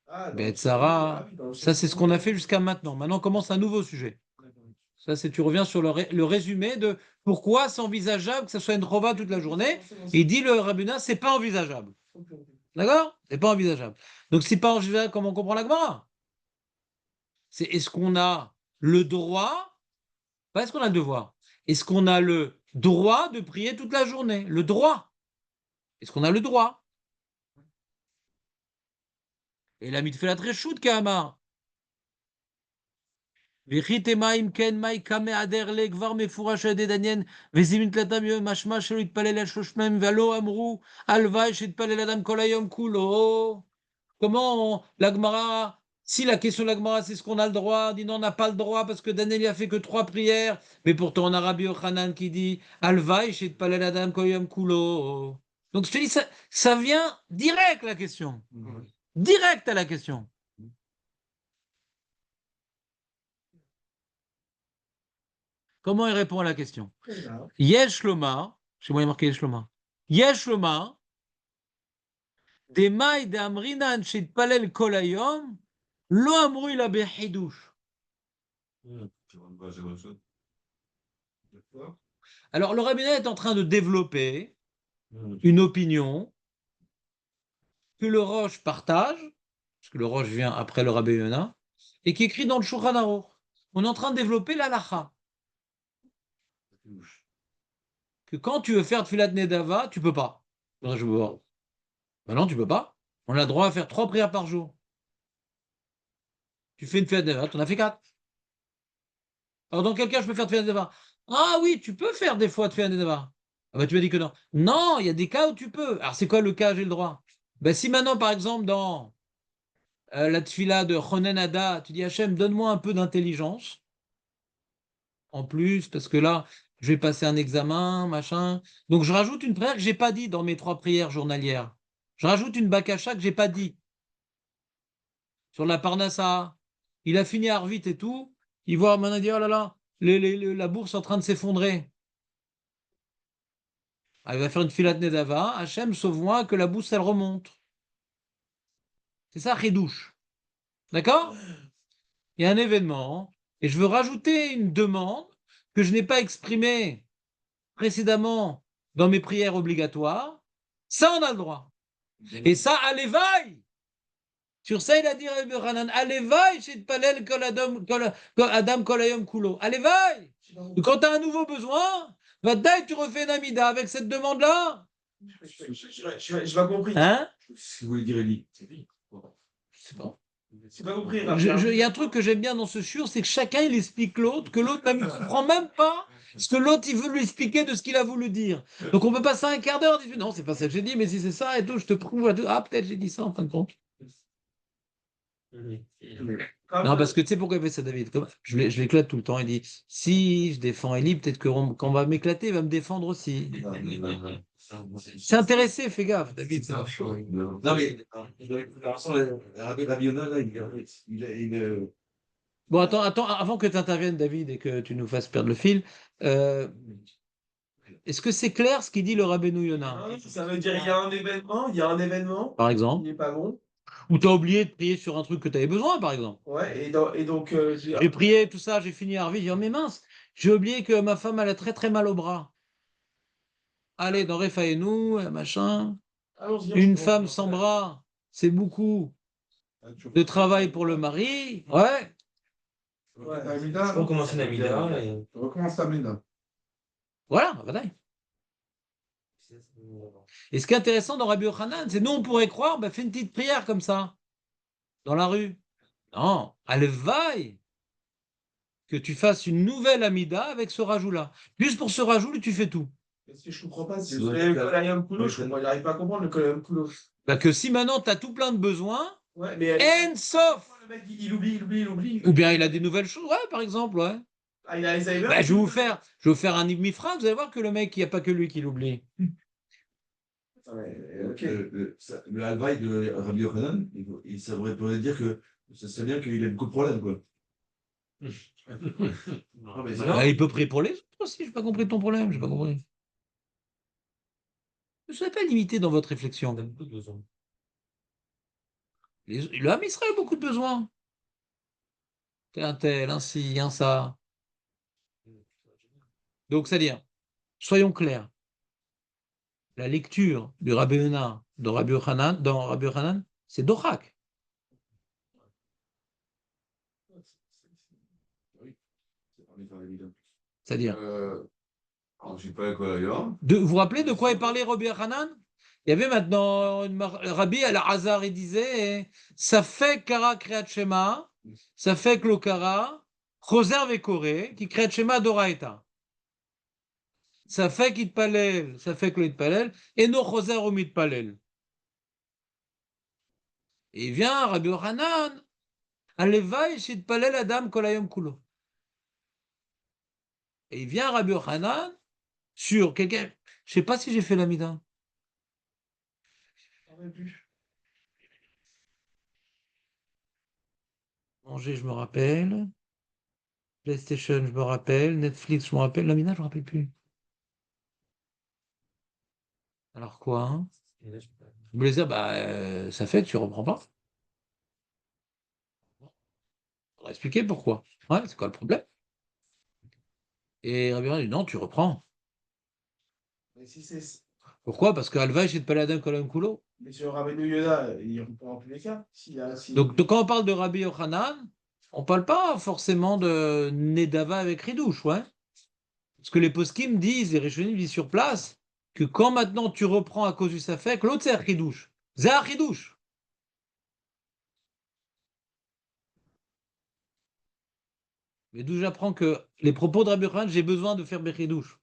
Ah, Bet donc, Sarah, oui, dans le ça sens c'est ce qu'on a où- fait jusqu'à maintenant. Maintenant on commence un nouveau sujet. Ça c'est tu reviens sur le résumé de pourquoi c'est envisageable que ça soit une chova toute la journée. Il dit le rabbinat c'est pas envisageable. D'accord? C'est pas envisageable. Donc c'est pas envisageable comment on comprend la Gemara. C'est est-ce qu'on a le droit, pas est-ce qu'on a le devoir, est-ce qu'on a le droit de prier toute la journée? Le droit. Est-ce qu'on a le droit? Et la mitfelat reshut kama. וכי אם כן, מה יקמא עדר לי כבר מפורש על ידי דניאל, וזימין תלתם משמע שלא יתפלל על שלושתם, ולא אמרו, הלוואי שיתפלל אדם כל היום כולו. Comment la Gemara, si la question de la Gemara c'est ce qu'on a le droit, on dit non, on n'a pas le droit parce que Daniel il a fait que 3 prières, mais pourtant on a Rabbi Yochanan qui dit Alvaï shitpalel adam koyam kulo. Donc je te dis, ça vient direct la question. Direct à la question. Comment il répond à la question? Yesh lomar, chez moi il y a marqué Yesh lomar. Yesh lomar, demai de amrinan shitpalel kol hayom, lo amru ila behidush. Alors le rabbinat est en train de développer une opinion que le Roche partage, parce que le Roche vient après le Rabbi Yonah, et qui est écrit dans le Shulchan Aruch. On est en train de développer l'alacha. Que quand tu veux faire Tfilat Nedava, tu peux pas. Je veux voir. Ben non, tu peux pas. On a le droit à faire 3 prières par jour. Tu fais une Tfilat Nedava, tu en as fait 4. Alors, dans quel cas je peux faire Tfilat Nedava? Ah oui, tu peux faire des fois Tfilat Nedava. Ah bah, tu m'as dit que non. Non, il y a des cas où tu peux. Alors, c'est quoi le cas, j'ai le droit? Ben, si maintenant, par exemple, dans la Tfila de Chonen Hada, tu dis Hachem, donne-moi un peu d'intelligence en plus, parce que là, je vais passer un examen, machin. Donc, je rajoute une prière que je n'ai pas dit dans mes 3 prières journalières. Je rajoute une bakasha que je n'ai pas dit. Sur la Parnassa. Il a fini Arvit et tout. Il voit maintenant, il dit, oh là là, la bourse est en train de s'effondrer. Ah, il va faire une filat Nedava. Hachem, sauve-moi que la bourse, elle remonte. C'est ça, Redouche. D'accord? Il y a un événement et je veux rajouter une demande que je n'ai pas exprimée précédemment dans mes prières obligatoires. Ça, on a le droit. Et ça, allez, vaille! Sur ça, il a dit Rabbi Hanan, allez, vaille, chez Palel, Adam, Kolayom, Kulo. Allez, vaille! Quand tu as un nouveau besoin, va tu refais une amida avec cette demande-là. Je pas compris. Hein? Si vous voulez dire Eli. C'est bon. J'ai pas compris. Il y a un truc que j'aime bien dans ce sur, c'est que chacun il explique l'autre, que l'autre ne comprend même pas ce que l'autre il veut lui expliquer de ce qu'il a voulu dire. Donc on peut passer un quart d'heure, dire non, c'est pas ça que j'ai dit, mais si c'est ça et tout, je te prouve. Ah, peut-être j'ai dit ça en fin de compte. Non, parce que tu sais pourquoi il fait ça, David? Je l'éclate tout le temps. Il dit si je défends Eli, peut-être que quand on va m'éclater, il va me défendre aussi. C'est intéressé, fais gaffe, David. Non, mais de toute façon, Rabbi Yonah, là, Bon, attends, avant que tu interviennes, David, et que tu nous fasses perdre le fil, est-ce que c'est clair ce qu'il dit le Rabbeinu Yonah? Ça veut dire il y a un événement Par qui exemple, n'est pas bon. ou tu as oublié de prier sur un truc que tu avais besoin, par exemple. Ouais, et donc J'ai prié, tout ça, j'ai fini à Harvey, j'ai dit, oh, mais mince, j'ai oublié que ma femme, elle a très très mal au bras. Allez, dans Rephaenu, machin, une femme sans bras, c'est beaucoup de travail pour le mari. Ouais, Je recommence une amida. Recommence ta mina. voilà, bataille. Et ce qui est intéressant dans Rabbi Yochanan, c'est nous, on pourrait croire, bah, fais une petite prière comme ça, dans la rue. Non, allez, vaille que tu fasses une nouvelle amida avec ce rajout-là. Juste pour ce rajout, tu fais tout. Parce que je comprends pas, c'est le Kolayam Kulo, j'arrive pas à comprendre le Kolayam Kulo. Bah que si maintenant tu as tout plein de besoins, Ouais, mais sauf, le mec il oublie. ou bien il a des nouvelles choses, ouais, par exemple, ouais. Ah, il a Alzheimer. Bah, je vais vous faire un mifra, vous allez voir que le mec, il n'y a pas que lui qui l'oublie. Ouais, ok. le Halvaï de Rabbi Yochanan, ça pourrait dire que ça serait bien qu'il ait beaucoup de problèmes, quoi. Non, mais Bah, il peut prier pour les autres aussi, j'ai pas compris ton problème, j'ai pas compris. Ne soyez pas limité dans votre réflexion. Le Ham Israël a beaucoup de besoins. Un tel, un ci, un ça. Donc, c'est-à-dire, soyons clairs. La lecture du Rabbi Yonah dans Rabbi Yochanan, c'est Dorak. C'est-à-dire, Alors, je sais pas quoi d'ailleurs. vous vous rappelez de quoi il parlait Rabbi Yochanan? Il y avait maintenant Rabbi Al-Hazar, il disait ça fait Kara Kriyat Shema, ça fait Klokara, Choser Vekore, qui Kriyat Shema Doraita. Ça fait Kitpalel, ça fait Klitpalel, et no Choser ou Mitpalel. Et il vient Rabbi Yochanan, Alevaï Shitpalel Adam Kolayom Kulo. Et il vient Rabbi Yochanan sur quelqu'un, je ne sais pas si j'ai fait la mida. Manger, je me rappelle. PlayStation, je me rappelle. Netflix, je me rappelle. La mina, je ne me rappelle plus. Alors quoi, hein? Je voulais dire, bah, ça fait que tu reprends pas. On va expliquer pourquoi. Ouais, c'est quoi le problème? Et Rabbi Yochanan dit, non, tu reprends. Mais si c'est. Pourquoi? Parce que Alva, chez Paladin Kolam Kulo. Mais sur Rabbeinu Yonah, il reprend en tous les cas. Donc, quand on parle de Rabbi Yochanan, on ne parle pas forcément de Nedava avec Ridouche, ouais. Parce que les poskim disent, les Rishonim disent sur place, que quand maintenant tu reprends à cause du Safek, l'autre c'est Achidouche. C'est Achidouche. Mais d'où j'apprends que les propos de Rabbi Yochanan, j'ai besoin de faire Bechidouche.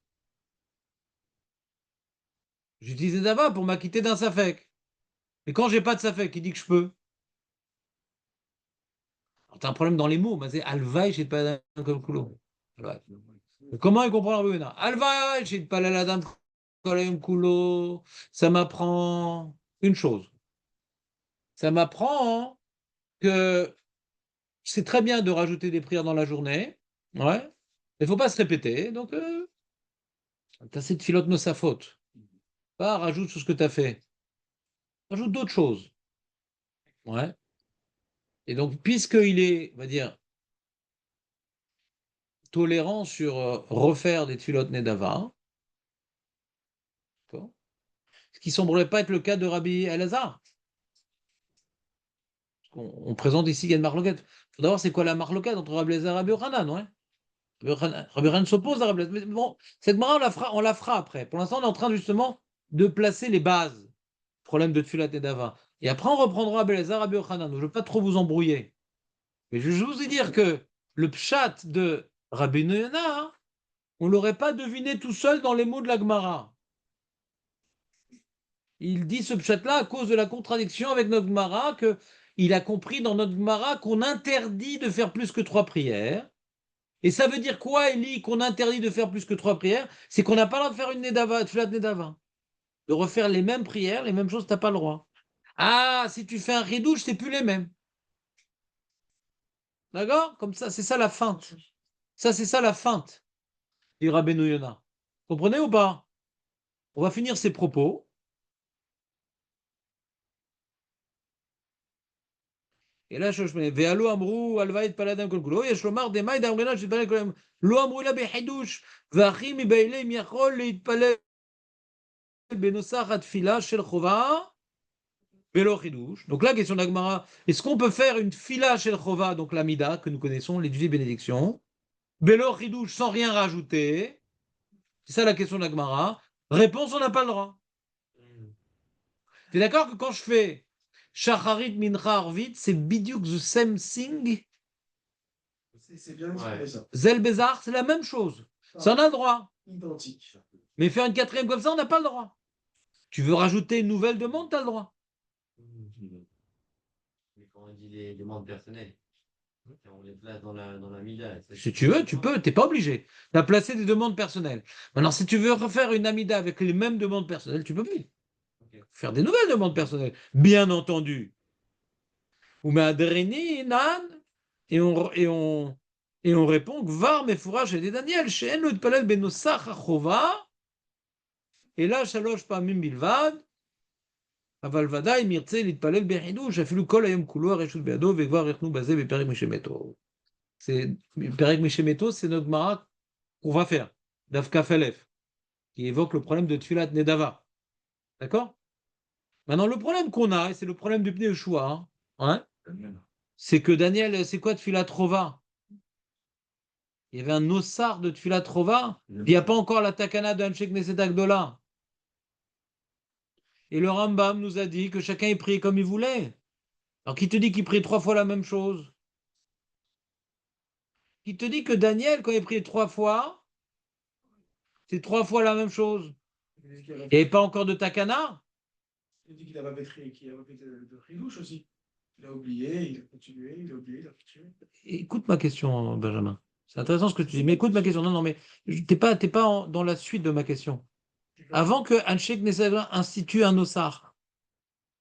J'utilise Nedava pour m'acquitter d'un Safek. Et quand j'ai pas de Safek, il dit que je peux. Alors, t'as un problème dans les mots, mais c'est Alvaï, j'ai pas comme coulo. Comment il comprend Rabbi Yochanan? Alvaï, j'ai pas la dame kolayom coulo. Ça m'apprend une chose. Ça m'apprend que c'est très bien de rajouter des prières dans la journée. Ouais. Mais il ne faut pas se répéter. Donc, tu as cette filote sa faute. Pas rajoute sur ce que tu as fait. Rajoute d'autres choses. Ouais. Et donc, puisqu'il est, on va dire, tolérant sur refaire des filotes Nedava, ce qui ne semblerait pas être le cas de Rabbi Elazar. On présente ici qu'il y a une marloquette. Il faut d'abord, c'est quoi la marloquette entre Rabbi Elazar et Rabbi Yochanan, ouais. Rabbi Yochanan s'oppose à Rabbi Elazar. Mais bon, cette marque, on la fera après. Pour l'instant, on est en train justement de placer les bases. Problème de Tfilat Nedava. Et après, on reprendra Rabbi Elazar, Rabbi Yochanan. Je ne veux pas trop vous embrouiller. Mais je vais vous dire que le pshat de Rabbi Yonah, on ne l'aurait pas deviné tout seul dans les mots de la Gemara. Il dit ce pshat-là à cause de la contradiction avec notre Gemara, qu'il a compris dans notre Gemara qu'on interdit de faire plus que 3 prières. Et ça veut dire quoi, Eli, qu'on interdit de faire plus que 3 prières? C'est qu'on n'a pas le droit de faire une Nedava, Tfilat Nedava. De refaire les mêmes prières, les mêmes choses, tu n'as pas le droit. Ah, si tu fais un ridouche, c'est plus les mêmes. D'accord? Comme ça, c'est ça la feinte. Ça, c'est ça la feinte du Rabbeinu Yonah. Comprenez ou pas? On va finir ces propos. Et là, je mets Ve'alo amrou alvaït paladam kolkulo. Yesh lomar demay d'amrena shitpalel kolem. Lo amrou la behidush. Ve'achim ibailem yachol leitpalel benosach atfila shel chova. Ve'lo chidush. Donc là, question d'Agmara. Est-ce qu'on peut faire une fila shel chova, donc l'amida que nous connaissons, les 18 bénédictions, Ve'lo chidush sans rien rajouter? C'est ça la question d'Agmara. Réponse, on n'a pas le droit. Tu es d'accord que quand je fais Shacharit Mincha Arvit, c'est bidyuk the same thing? C'est bien exprimé, ça. Zel Bézar, c'est la même chose. Ça, on a le droit. Identique. Mais faire une quatrième comme ça, on n'a pas le droit. Tu veux rajouter une nouvelle demande, tu as le droit. Mais quand on dit les demandes personnelles, on les place dans la mida. Si tu veux, tu peux, tu n'es pas obligé. Tu as placé des demandes personnelles. Maintenant, si tu veux refaire une amida avec les mêmes demandes personnelles, tu peux plus. Ok. Faire des nouvelles demandes personnelles, bien entendu. Ou Adreni, Nan, et on répond Gvar Mefourach et Daniel, She'en lo yitpalel benosach hachova, et là, shalosh pamim bilvad, אבל ודאי אם ירצה להתפלל בחידוש, אפילו כל היום כולו הרשות בידו, וכבר יחנו בזה בפרק משמתו. פרק משמתו, c'est notre Gemara qu'on va faire, Daf Kaf Alef, qui évoque le problème de Tfilat Nedava. D'accord? Maintenant, le problème qu'on a, et c'est le problème du Pnei Yehoshua, hein, c'est que Daniel, c'est quoi Tfilat Rova? Il y avait un ossard de Tfilat Rova, il n'y a pas encore la takana de Anshek Neset Agdola. Et le Rambam nous a dit que chacun y priait comme il voulait. Alors, qui te dit qu'il priait 3 fois la même chose? Qui te dit que Daniel, quand il priait 3 fois, c'est 3 fois la même chose? Il n'y avait pas encore de takana? Il dit qu'il n'a pas fait qu'il a pas fait de ridouche aussi. Il a oublié, il a continué, il a oublié, il a continué. Écoute ma question, Benjamin. C'est intéressant ce que tu dis, mais écoute ma question. Non, non, mais t'es pas dans la suite de ma question. Avant que Anshek Neset institue un ossard,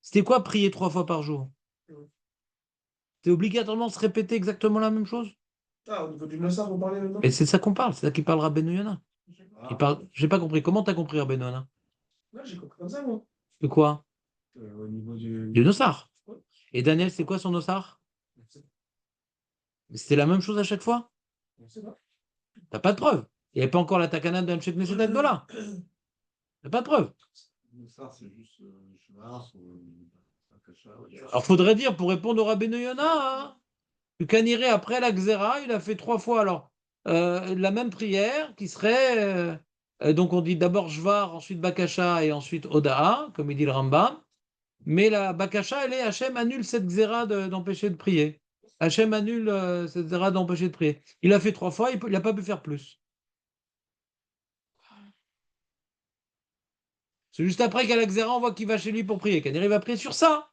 c'était quoi prier 3 fois par jour? C'est obligatoirement se répéter exactement la même chose? Ah, au niveau du Mossad, vous parlez maintenant? Et c'est de ça qu'on parle, c'est ça qui parle Rabbeinu Yonah. Il parle. J'ai pas compris. Comment t'as compris Rabbeinu Yonah? Ouais, j'ai compris comme ça, moi. De quoi? Au niveau du. Du Nossar. Et Daniel, c'est quoi son Nossar? C'était la même chose à chaque fois? On sait pas. T'as pas de preuve. Il n'y avait pas encore la takana d'un Cheikh Neset Agdola. T'as pas de preuve. Ça, c'est juste Shemar ou Akasha. Alors faudrait dire, pour répondre au Rabbeinu Yonah, hein, que Kaniré, après la Xéra, il a fait 3 fois alors la même prière qui serait. Donc on dit d'abord Jvar, ensuite Bakasha et ensuite Odaa, comme il dit le Rambam. Mais la Bakasha, elle est Hachem annule cette Xéra d'empêcher de prier. Hachem annule, etc., d'empêcher de prier. Il a fait 3 fois, il n'a pas pu faire plus. C'est juste après qu'à l'Axéra, on voit qu'il va chez lui pour prier. Qu'il va prier sur ça.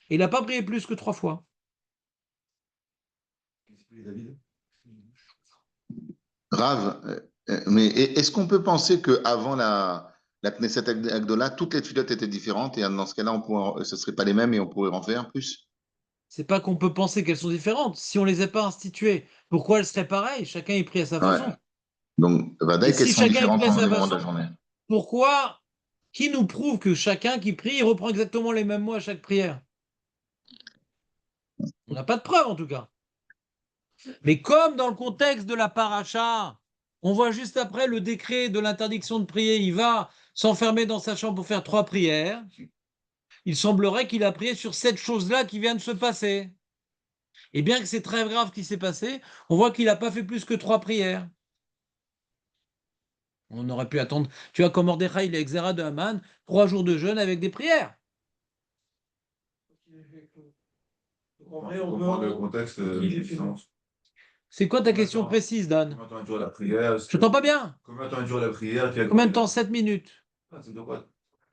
Il n'a pas prié plus que 3 fois. David. Rav, mais est-ce qu'on peut penser qu'avant la Knesset Agdola, toutes les tuilotes étaient différentes et dans ce cas-là, ce ne serait pas les mêmes et on pourrait en faire plus? C'est pas qu'on peut penser qu'elles sont différentes. Si on les a pas instituées, pourquoi elles seraient pareilles? Chacun y prie à sa Ouais. façon. Donc, Et Vadaï, qu'elles si sont chacun y différentes prie à pendant sa les moments de la façon, journée. pourquoi? Qui nous prouve que chacun qui prie, il reprend exactement les mêmes mots à chaque prière? On n'a pas de preuve en tout cas. Mais comme dans le contexte de la paracha, on voit juste après le décret de l'interdiction de prier, il va s'enfermer dans sa chambre pour faire 3 prières. Il semblerait qu'il a prié sur cette chose-là qui vient de se passer. Et bien que c'est très grave ce qui s'est passé, on voit qu'il n'a pas fait plus que 3 prières. On aurait pu attendre. Tu vois, comme Mordechai, il est exéra de Haman, 3 jours de jeûne avec des prières. Donc, en vrai, On on comprend peut. le contexte. Il est fait. C'est quoi ta question précise, Dan? Combien de temps dure la prière? Je t'entends pas bien. Combien de temps dure la prière? Puis Combien de temps? 7 minutes. c'est de quoi?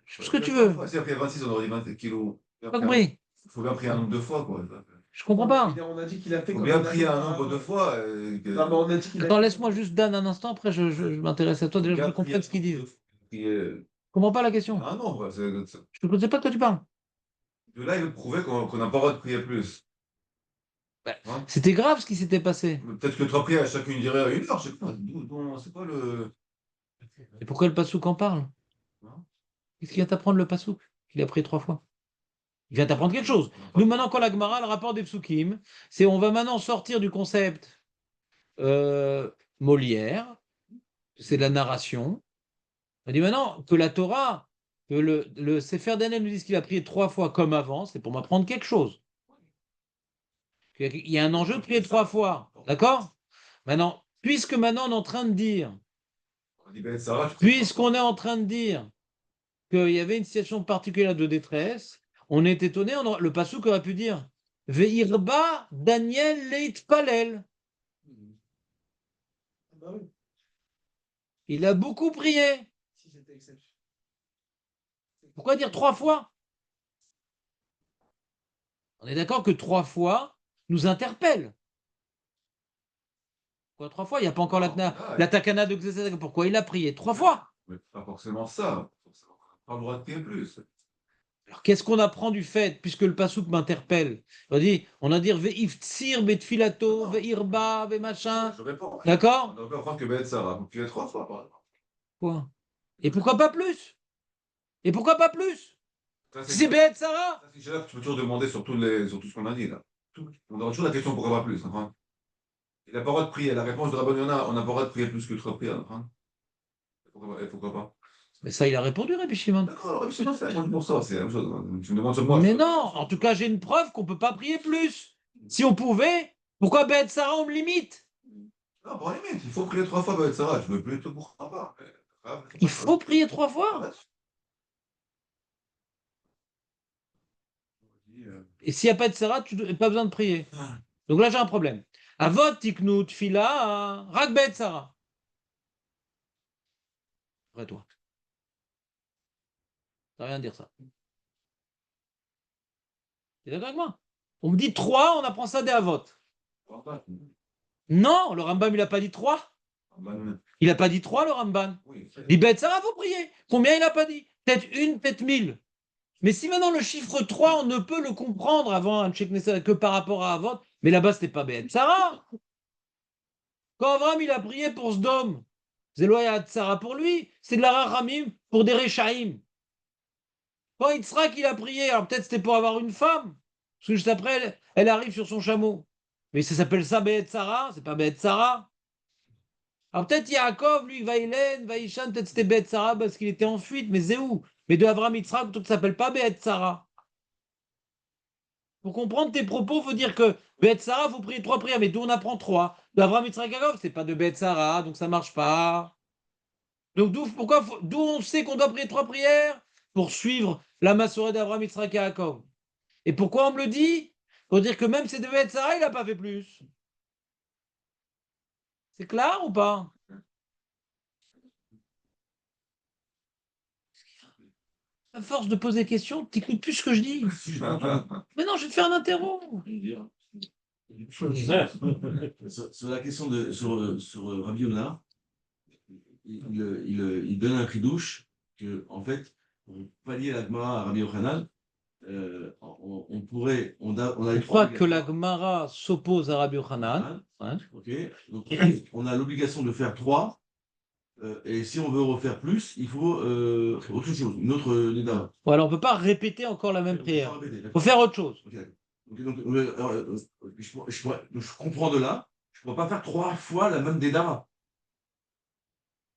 Ce que tu veux. Si après 26, on aurait dit 20 kilos. Pas compris. Il faut bien prier un nombre de fois, quoi. Je comprends pas. On a dit qu'il a fait Il faut comme bien on a prier fait un nombre de fois. Non, mais on a dit qu'il a Attends, fait laisse-moi juste Dan un instant, après je m'intéresse à toi. Déjà, je veux comprendre ce qu'il dit. Je comprends pas la question. Un nombre. Je ne sais pas de quoi tu parles. De là, il veut prouver qu'on n'a pas le droit de prier plus. Hein? C'était grave ce qui s'était passé. Peut-être que 3 prières, chacune dirait 1 heure, je sais pas. C'est pas le. Et pourquoi le Passouk en parle? Hein? Qu'est-ce qu'il vient t'apprendre le Passouk? Il a pris 3 fois. Il vient t'apprendre quelque chose. Nous, maintenant, quand la Gemara, le rapport des psukim, c'est on va maintenant sortir du concept Molière, c'est de la narration. On dit maintenant que la Torah, que le Sefer Daniel nous dit qu'il a prié 3 fois comme avant, c'est pour m'apprendre quelque chose. Il y a un enjeu de prier 3 fois. D'accord? Maintenant, puisque maintenant on est en train de dire, puisqu'on est en train de dire qu'il y avait une situation particulière de détresse, on est étonné, le passouk aurait pu dire Ve'irba Daniel leit palel. Bah oui, Il a beaucoup prié. si c'était exceptionnel. Pourquoi dire 3 fois? On est d'accord que 3 fois nous interpelle. Pourquoi 3 fois? Il n'y a pas encore la takana de Xézek. Pourquoi il a prié 3 fois? Mais pas forcément ça. Pas le droit de prier plus. Alors, qu'est-ce qu'on apprend du fait, puisque le pasouk m'interpelle? On a dit ve'iftsir betfilato, ve'irba, ve'machin. Je réponds. D'accord? On peut apprendre que Ben Sarah, vous priez 3 fois, par exemple. Quoi? Et pourquoi pas plus? Et pourquoi pas plus? Ça, Si c'est Béhet Sarah? ça, c'est là que tu peux toujours demander sur tout ce qu'on a dit, là. On demande toujours la question pourquoi pas plus. Enfin. Il n'a pas le droit de prier. La réponse de Rabban Yonah, on n'a pas le droit de prier plus que 3 prières. Enfin. Pourquoi pas? Mais ça, il a répondu, Rabbi Shimon. D'accord, Rabbi Shimon, c'est la réponse pour ça, c'est la même chose. Tu me demandes sur moi. Mais non, en tout cas, j'ai une preuve qu'on ne peut pas prier plus. Si on pouvait, pourquoi Béhet Sarah, on me limite? Non, pas limite, il faut prier 3 fois Ben Sarah. Je ne veux plus te pourquoi pas. Il faut prier 3 fois. Et s'il n'y a pas de Sarah, tu n'as pas besoin de prier. Donc là, j'ai un problème. Avot tiknu tfila rak Béhet Sarah. Après toi. Ça veut rien dire ça. Tu es d'accord avec moi? On me dit 3, on apprend ça des Avot. Non, le Rambam, il n'a pas dit 3. Il n'a pas dit 3, le Ramban. Oui, Il dit Béhet Sarah, faut prier. Combien il n'a pas dit? Peut-être 1, peut-être 1000. Mais si maintenant le chiffre 3, on ne peut le comprendre avant un Sheikh Nesser que par rapport à Avot, mais là-bas, ce n'était pas Béhet Sarah. Quand Avram, il a prié pour Sdom, c'est loya Sarah pour lui, c'est de la Rachamim pour des Rechaim. Quand Yitzhak, il a prié, alors peut-être c'était pour avoir une femme, parce que juste après, elle arrive sur son chameau. Mais ça s'appelle ça Béhet Sarah, c'est pas Béhet Sarah. Alors peut-être Yaakov, lui, Vaïlen, Vaïchan, peut-être c'était Béhet Sarah parce qu'il était en fuite, mais c'est où? Mais de Avram Yitzhak, tout ne s'appelle pas Béhet Sarah. Pour comprendre tes propos, il faut dire que Béhet Sarah, il faut prier 3 prières, mais d'où on apprend 3? D'Avram Yitzhak Yaakov, c'est pas de Béhet Sarah, donc ça ne marche pas. Donc d'où on sait qu'on doit prier 3 prières? Pour suivre la Massorah d'Avram Yitzhak Yaakov. Et pourquoi on me le dit? Pour dire que même si devait être Sarah, il n'a pas fait plus. C'est clair ou pas? À force de poser des questions, tu n'écoutes plus ce que je dis. Mais non, je vais te faire un interro. Sur la question sur Rabbi Yonah, il donne un cri douche que, en fait, pour pallier la Gemara à Rabbi Yochanan, on pourrait, on a les Faut trois pas que la obligatoires. Gemara s'oppose à Rabbi Yochanan. Ouais. Ok, donc on a l'obligation de faire 3, et si on veut refaire plus, il faut autre chose, une autre Nidara. Voilà, on ne peut pas répéter encore la même prière. Il faut faire autre chose. Ok, d'accord. Donc, je comprends de là, je ne pourrais pas faire 3 fois la même Nidara.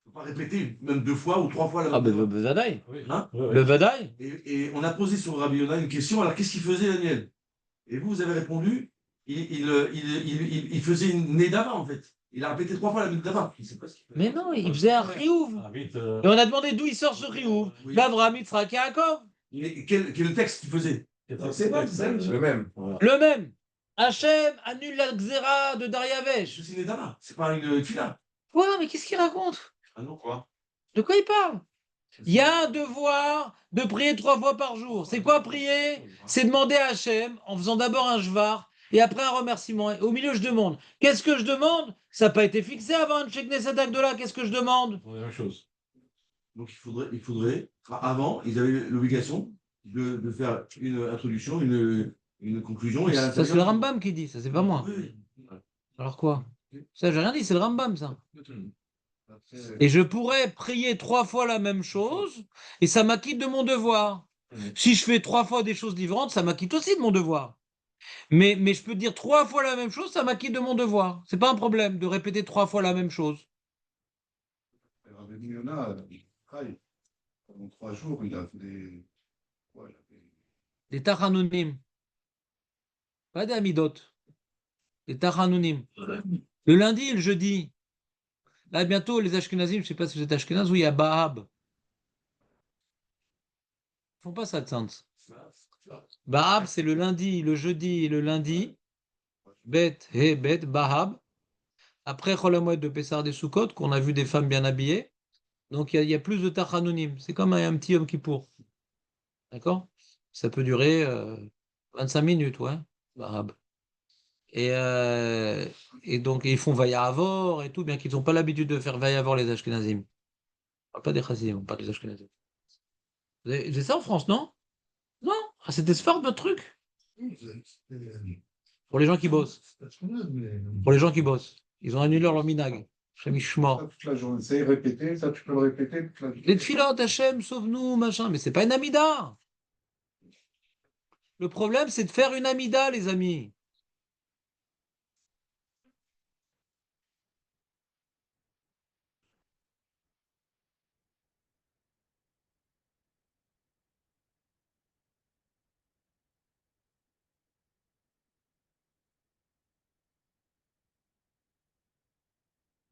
Je ne peux pas répéter même 2 fois ou 3 fois la Ah, même ben, Nidara. le Vadaï. Hein? Le Vadaï. Et on a posé sur Rabbi Yonah une question, alors qu'est-ce qu'il faisait Daniel? Et vous avez répondu, il faisait une Nedava en fait. Il a répété 3 fois la Nedava. Je sais pas ce qu'il faisait. Mais non, il faisait un Riouf. Ah, vite, Et on a demandé d'où il sort ce Riouf. Oui. D'Abraham, Yitzhak et Yaakov. Mais quel texte il faisait? C'est pas Le même. Voilà. Le même. Hachem annule la Xéra de Dariavesh. C'est une Nedava, c'est pas une fila. Ouais, mais qu'est-ce qu'il raconte? Ah non, Quoi? De quoi il parle? Il y a un devoir de prier 3 fois par jour. C'est quoi prier? C'est demander à Hachem en faisant d'abord un jvar et après un remerciement. Et au milieu, je demande. Qu'est-ce que je demande? Ça n'a pas été fixé avant un check Knesset Agdola. Qu'est-ce que je demande? C'est la même chose. donc il faudrait, avant, ils avaient l'obligation de faire une introduction, une conclusion. Et à Ça, c'est le l'intérieur- Rambam qui dit, ça, c'est pas moi. Oui, Alors quoi? Ça, j'ai rien dit, c'est le Rambam, ça. oui. Et je pourrais prier 3 fois la même chose et ça m'acquitte de mon devoir. Mhm. Si je fais 3 fois des choses différentes, ça m'acquitte aussi de mon devoir. Mais je peux dire 3 fois la même chose, ça m'acquitte de mon devoir. C'est pas un problème de répéter 3 fois la même chose. Rabbi Yonah, il travaille. Pendant 3 jours, il a fait des. Ouais, il a fait- Des tachanounim. Pas des amidot. Des tachanounim. Le lundi et le jeudi. Là, bientôt, les Ashkenazim, je ne sais pas si vous êtes Ashkenaz, oui, il y a Bahab. Ils font pas ça de sens. Bahab, c'est le lundi, le jeudi et le lundi. Bet, he, bet, Bahab. Après Chol HaMoed de Pessar des Sukkot, qu'on a vu des femmes bien habillées. Donc, il y a plus de tachanounim. C'est comme un petit homme qui pour. D'accord? Ça peut durer 25 minutes, ouais, Bahab. Et donc, ils font Vayavor et tout, bien qu'ils n'ont pas l'habitude de faire Vayavor les Ashkenazim. On parle pas des Chassidim, on parle des Ashkenazim. Vous avez ça en France, non? Non? Ah, c'était Sfard, votre truc? Pour les gens qui bossent. Pour les gens qui bossent. Ils ont annulé leur minag. Hashem Ça, Yishmor. toute la journée. C'est répété, ça, tu peux le répéter toute la journée. Les tfilotes, Hachem, sauve-nous, machin. Mais c'est pas une amida. Le problème, c'est de faire une amida, les amis.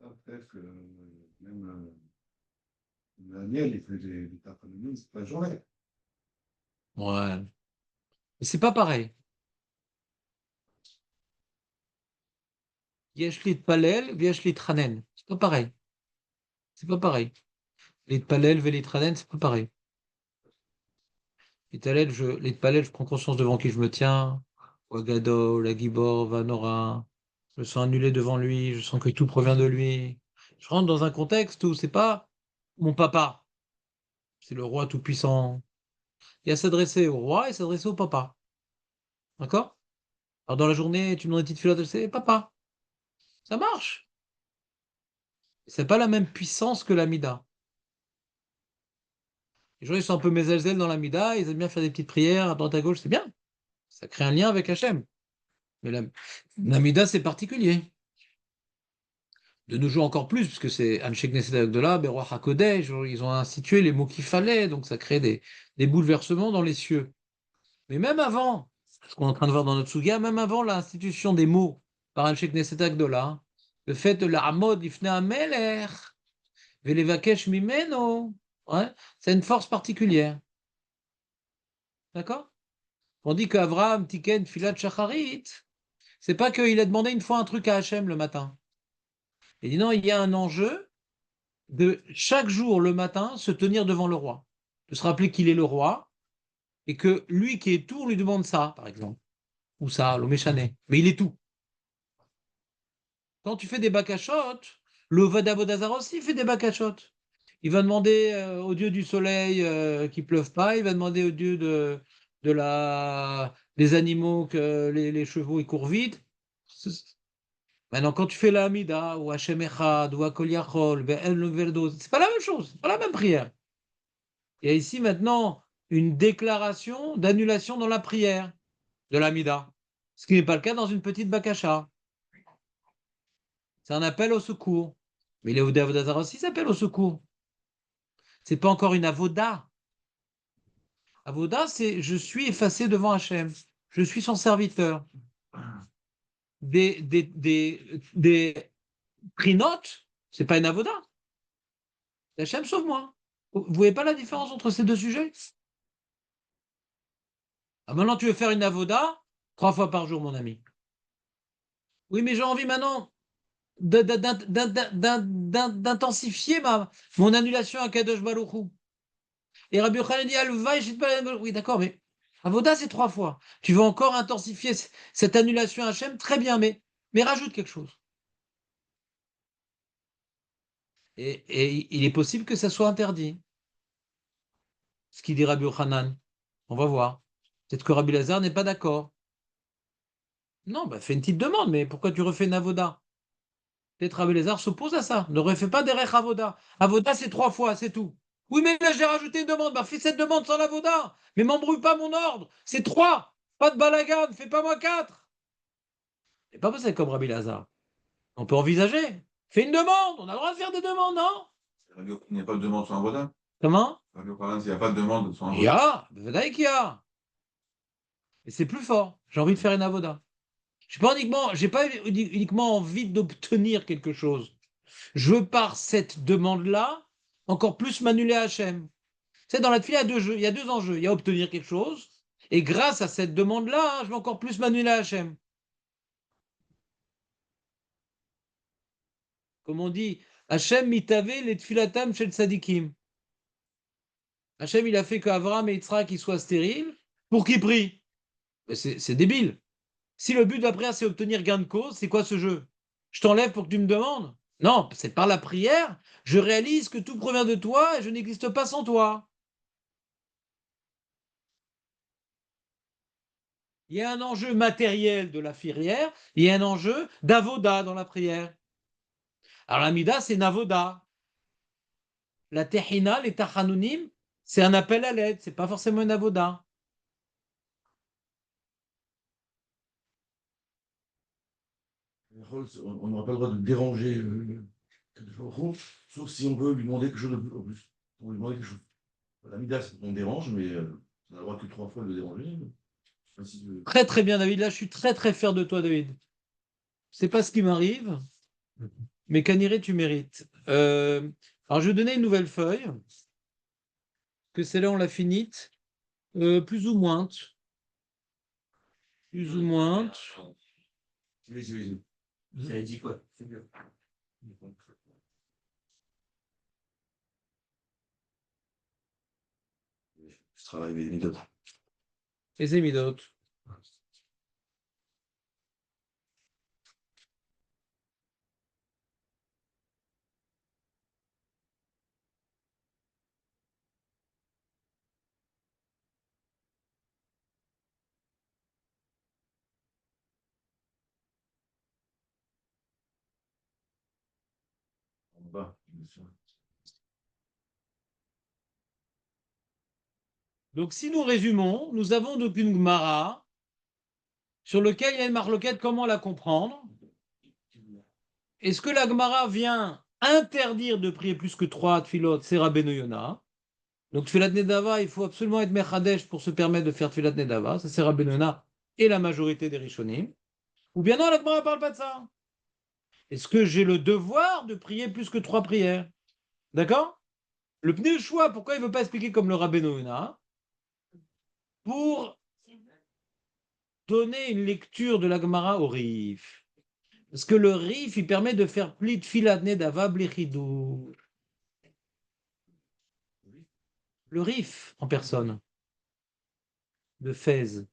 Ça, peut-être que même Daniel, il fait des tachanounim toute la journée. Ouais. Mais c'est pas pareil. Yesh litpalel, v'yesh litchanen. C'est pas pareil. C'est pas pareil. Litpalel, v'litchanen, c'est pas pareil. Litpalel, je prends conscience devant qui je me tiens. Wagado, la Gibor, Vanora. Je me sens annulé devant lui. Je sens que tout provient de lui. Je rentre dans un contexte où c'est pas mon papa. C'est le roi tout-puissant. Il y a s'adresser au roi et s'adresser au papa. D'accord? Alors dans la journée, tu demandes une petite filote, c'est papa. Ça marche. C'est pas la même puissance que l'amida. Les gens, ils sont un peu mésalzèles dans l'amida, ils aiment bien faire des petites prières à droite à gauche, c'est bien. Ça crée un lien avec Hachem. Mais l'amida, c'est particulier. De nos jours encore plus, puisque c'est Anshe Knesset Agdola, Beroach HaKodesh, ils ont institué les mots qu'il fallait, donc ça crée des bouleversements dans les cieux. Mais même avant, ce qu'on est en train de voir dans notre Suga, même avant l'institution des mots par Anshe Knesset Agdola, le fait de la Amod Ifne Amelech, Velevakesh Mimeno, ouais, c'est une force particulière. D'accord? On dit qu'Avraham, Tiken, Filat, Shacharit, c'est pas qu'il a demandé une fois un truc à Hachem le matin. Il dit non, il y a un enjeu de chaque jour le matin se tenir devant le roi, de se rappeler qu'il est le roi et que lui qui est tout, on lui demande ça, par exemple, ou ça, le méchané, mais il est tout. Quand tu fais des bakashot, le Vadavodazar aussi fait des bakashot. Il va demander au dieu du soleil qu'il pleuve pas, il va demander au dieu des animaux que les chevaux ils courent vite. Maintenant, quand tu fais la Hamida, ou Hashem Echad, ou Akol Yachol, Ve'en Lo Verdo, c'est pas la même chose, c'est pas la même prière. Il y a ici maintenant une déclaration d'annulation dans la prière de l'Amida, ce qui n'est pas le cas dans une petite bakasha. C'est un appel au secours. Mais les Odavodazar aussi s'appellent au secours. C'est pas encore une avoda. Avoda, c'est je suis effacé devant Hachem. Je suis son serviteur. Des prinotes, c'est pas une avoda. Hachem sauve moi. Vous voyez pas la différence entre ces deux sujets? Ah, maintenant, tu veux faire une avoda 3 fois par jour, mon ami. Oui, mais j'ai envie maintenant d'intensifier mon annulation à Kadosh Baruch Hu. Et Rabbi Yochanan dit, oui, d'accord, mais avoda, c'est 3 fois. Tu veux encore intensifier cette annulation à Hachem? Très bien, mais rajoute quelque chose. Et il est possible que ça soit interdit. Ce qu'il dit Rabbi Yochanan. On va voir. Peut-être que Rabbi Lazar n'est pas d'accord. Non, bah, fais une petite demande, mais pourquoi tu refais une avoda? Peut-être Rabbi Lazar s'oppose à ça. Ne refais pas derech avoda. Avoda, c'est 3 fois, c'est tout. Oui, mais là, j'ai rajouté une demande. Bah, fais cette demande sans l'avoda. Mais m'embrouille pas mon ordre. C'est 3. Pas de balagan. Fais pas moi 4. C'est pas possible comme Rabbi Lazar. On peut envisager. Fais une demande. On a le droit de faire des demandes, non? Il n'y a pas de demande sur un vodin. Comment? S'il n'y a pas de demande sur un Il y vodin. a. Bevadaï qu'il y a. Et c'est plus fort. J'ai envie de faire une avoda. J'ai pas uniquement envie d'obtenir quelque chose. Je veux par cette demande-là encore plus m'annuler à Hachem. C'est dans la tefila, il y a deux enjeux. Il y a obtenir quelque chose, et grâce à cette demande-là, je vais encore plus m'annuler à Hachem. Comme on dit, Hachem mitave les tfilatam shel tzadikim. Hachem, il a fait qu'Avraham et Yitzhak ils soient stériles pour qu'ils prient. C'est débile. Si le but de la prière, c'est obtenir gain de cause, c'est quoi ce jeu? Je t'enlève pour que tu me demandes? Non, c'est par la prière, je réalise que tout provient de toi et je n'existe pas sans toi. Il y a un enjeu matériel de la prière, il y a un enjeu d'avoda dans la prière. Alors l'amida, c'est une avoda. La tehina, les tachanunim, c'est un appel à l'aide, c'est pas forcément une avoda. On n'aura pas le droit de déranger sauf si on veut lui demander quelque chose de plus. En plus. On lui demander quelque chose. La mida, on dérange, mais on n'a le droit que 3 fois de le déranger. Très très bien, David. Là, je suis très très fier de toi, David. C'est pas ce qui m'arrive, mais Caniré, tu mérites. Alors, je vais donner une nouvelle feuille, que celle-là, on l'a finite, plus ou moins. Plus ou moins. Vous avez dit quoi? C'est bien. Je travaille avec les midot. Et c'est midot. En bas, bien sûr. Donc, si nous résumons, nous avons donc une Gemara sur lequel il y a une marloquette, comment la comprendre? Est-ce que la Gemara vient interdire de prier plus que 3 tfilot, c'est Rabbeinu Yona? Donc, tfilat nedava, il faut absolument être mechadesh pour se permettre de faire tfilat nedava, ça c'est Rabbeinu Yona et la majorité des rishonim. Ou bien non, la Gemara ne parle pas de ça. Est-ce que j'ai le devoir de prier plus que 3 prières? D'accord? Le pneu choix, pourquoi il ne veut pas expliquer comme le Rabbeinu Yona? Pour donner une lecture de la Gemara au Rif. Parce que le Rif, il permet de faire pli de filat nedava blichidou. Le Rif en personne. De Fès.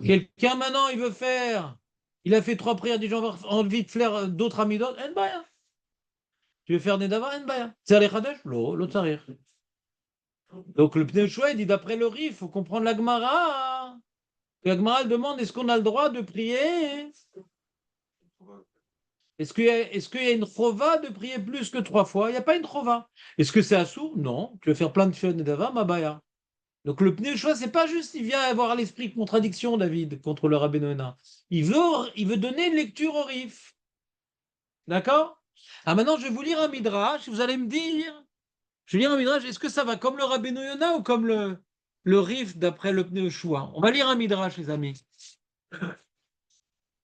Quelqu'un maintenant, il veut faire. Il a fait 3 prières, des gens ont envie de faire d'autres amidot. En baya. Tu veux faire nedava? En baya. C'est les Chadesh? L'autre sarir. Donc le Pneu Shoué dit d'après le Rif, il faut comprendre la Gemara. La Gemara demande est-ce qu'on a le droit de prier? Est-ce qu'il y a une chova de prier plus que 3 fois? Il n'y a pas une chova. Est-ce que c'est assourd? Non. Tu veux faire plein de fion nedava, mabaya. Donc le Pneu Shoué, c'est pas juste, il vient avoir à l'esprit de contradiction, David, contre le Rabbeinu Yonah. Il veut donner une lecture au Rif. D'accord? Ah, maintenant, je vais vous lire un midrash. Vous allez me dire, je vais lire un midrash. Est-ce que ça va comme le Rabbeinu Yonah ou comme le Rif d'après le Pneu Shoué? On va lire un midrash, les amis.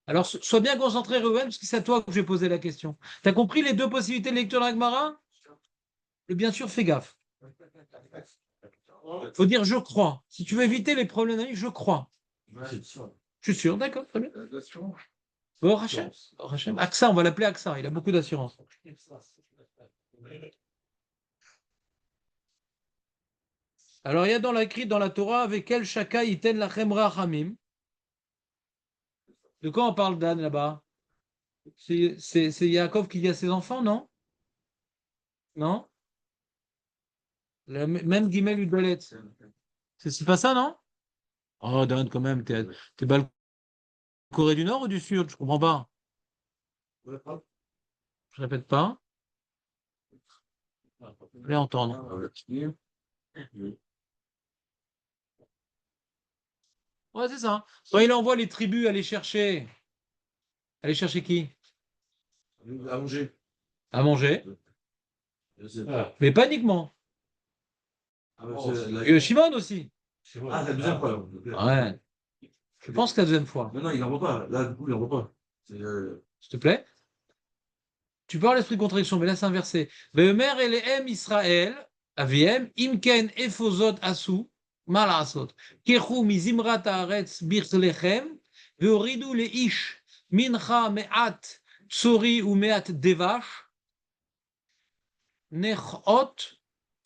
Alors, sois bien concentré, Reuven, parce que c'est à toi que je vais poser la question. Tu as compris les 2 possibilités de lecture de la Gemara? Et bien sûr, fais gaffe. Il faut dire je crois. Si tu veux éviter les problématiques, je crois. Je suis sûr, d'accord, très bien. Oh, Rachem. Aksa, on va l'appeler Aksa, il a beaucoup d'assurance. Alors, il y a dans l'écrit dans la Torah, avec quel shaka iten lachem rachamim. De quoi on parle d'Anne là-bas? C'est Yaakov qui dit à ses enfants, non? Non? Même Guimel Udalet. C'est pas ça, non? Oh, Dan, quand même, t'es bas Corée du Nord ou du Sud? Je comprends pas. Je répète pas. Je vais entendre. Ouais, c'est ça. Soit il envoie les tribus aller chercher. Aller chercher qui? À manger. À manger. Ah, Mais pas uniquement. Shimon aussi. c'est vrai. Ah, c'est la deuxième fois. Ouais. Je pense que c'est la deuxième fois. Non, non, il n'envoie pas. Là, du coup, il n'envoie pas. S'il te plaît. Tu parles l'esprit de contradiction, mais là c'est inversé. Ve'omer elehem Israël, aviem, imken efozot asu, mal asot. Kechu mizimrat haaretz birch lechem, ve'oridu leish mincha me'at tsori ou me'at devash, nechot,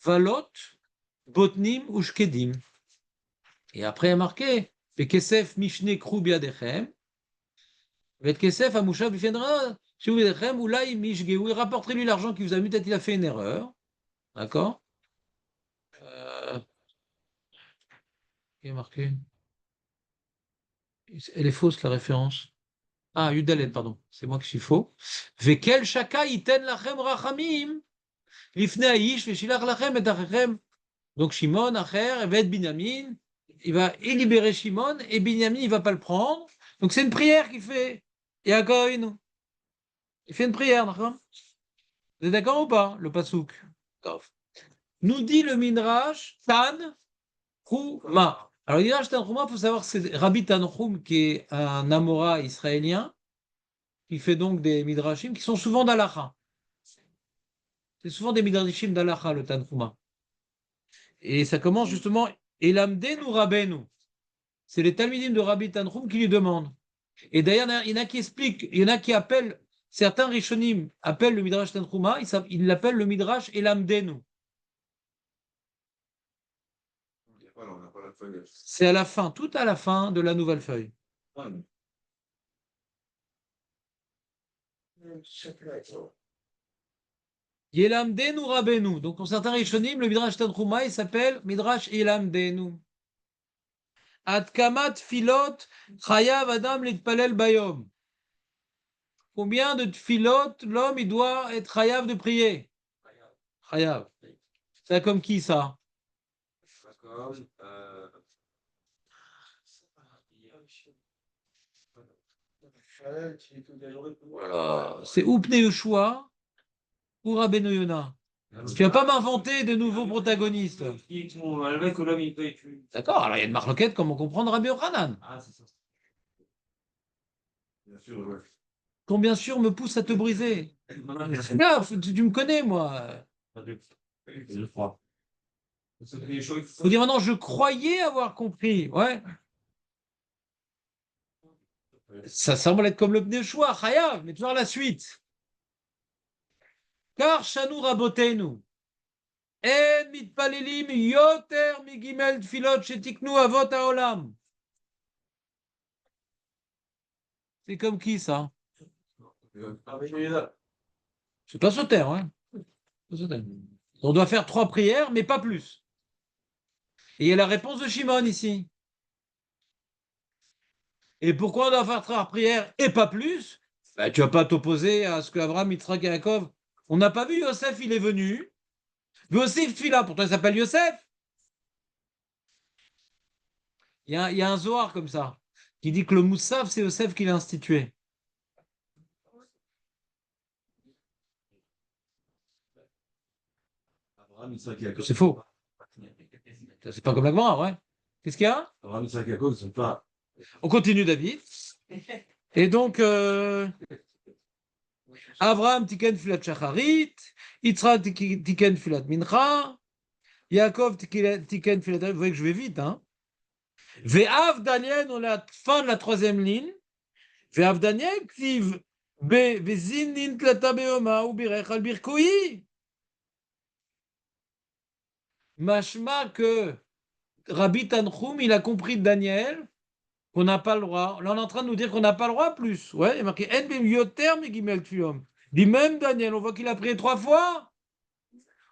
valot, botnim ou shkedim. Et après il y a marqué, ve'kesef mishne kru biadechem, ve'kesef amusha bifendra, si vous il rapporterait lui l'argent qu'il vous a mis, peut-être il a fait une erreur. D'accord? Il est marqué. Elle est fausse la référence. Ah, Yudalet, pardon. C'est moi qui suis faux. Vekel shaka iten lachem rachamim. Lifne aish veshilach lachem et achechem. Donc Shimon, Acher, et Binyamin. Il va libérer Shimon et Binyamin, il ne va pas le prendre. Donc c'est une prière qu'il fait. Et encore une. Il fait une prière, d'accord? Vous êtes d'accord ou pas, le pasouk? Nous dit le Midrash, Tan Chouma. Alors, le Midrash Tan Chouma, il faut savoir que c'est Rabbi Tanchum, qui est un Amora israélien, qui fait donc des Midrashim, qui sont souvent d'Alacha. C'est souvent des Midrashim d'Alacha, le Tan Chouma. Et ça commence justement, Elamdenu Rabbeinu. C'est les Talmidim de Rabbi Tanchum qui lui demandent. Et d'ailleurs, il y en a qui expliquent, il y en a qui appellent, certains Rishonim appellent le Midrash Tan Chouma, ils l'appellent le Midrash Elamdenu. C'est à la fin, tout à la fin de la nouvelle feuille. Yelamdenu Rabbeinu. Donc, pour certains Rishonim, le Midrash Tanchuma, il s'appelle Midrash Yelamdenu. Adkamat filot chayav adam litpalel bayom. Combien de tfilot l'homme il doit être chayav de prier? Chayav. C'est comme qui ça? Voilà. C'est ou Pnei Yehoshua ou Rabbeinu Yonah. Tu vas pas m'inventer de nouveaux protagonistes. D'accord, alors il y a une marloquette comme on comprend de Rabbi Yochanan. Ah, c'est ça. Bien sûr, ouais. Ton bien sûr me pousse à te briser. Là, tu me connais, moi. Je crois. Faut dire maintenant, je croyais avoir compris. Ouais. Ça semble être comme le Bnei Yehoshua, Chayav, mais toujours la suite. Car Shanu Rabotenu, En mitpalelim yoter migimel tfilot shetiknu avot haolam. C'est comme qui ça? C'est pas Soter, hein? Pas Soter. On doit faire 3 prières, mais pas plus. Et il y a la réponse de Shimon ici. Et pourquoi on doit faire 3 prières et pas plus? Ben, tu vas pas t'opposer à ce que Abraham, Yitzhak et Yaakov. On n'a pas vu Yosef, il est venu. Yosef, Fila, pourtant il s'appelle Yosef. Il y a un Zohar comme ça, qui dit que le Moussaf, c'est Yosef qui l'a institué. C'est faux. C'est pas comme la Gemara, ouais. Qu'est-ce qu'il y a? Abraham, Isaac, Jacob, ils sont pas. On continue, David. Et donc, Abraham tiken filat shacharit, Yitzhak tiken filat mincha, Yaakov tiken filat. Vous voyez que je vais vite, hein? Ve'av Daniel, on est à la fin de la 3e ligne. Ve'av Daniel, ktiv ve'zin nin tlata be'oma ou birech al birkoi. Mashma que Rabbi Tanchum, il a compris de Daniel qu'on n'a pas le droit. Là, on est en train de nous dire qu'on n'a pas le droit plus. Ouais, il est marqué En bim yoter megimel tfiom. Dit même Daniel, on voit qu'il a prié 3 fois.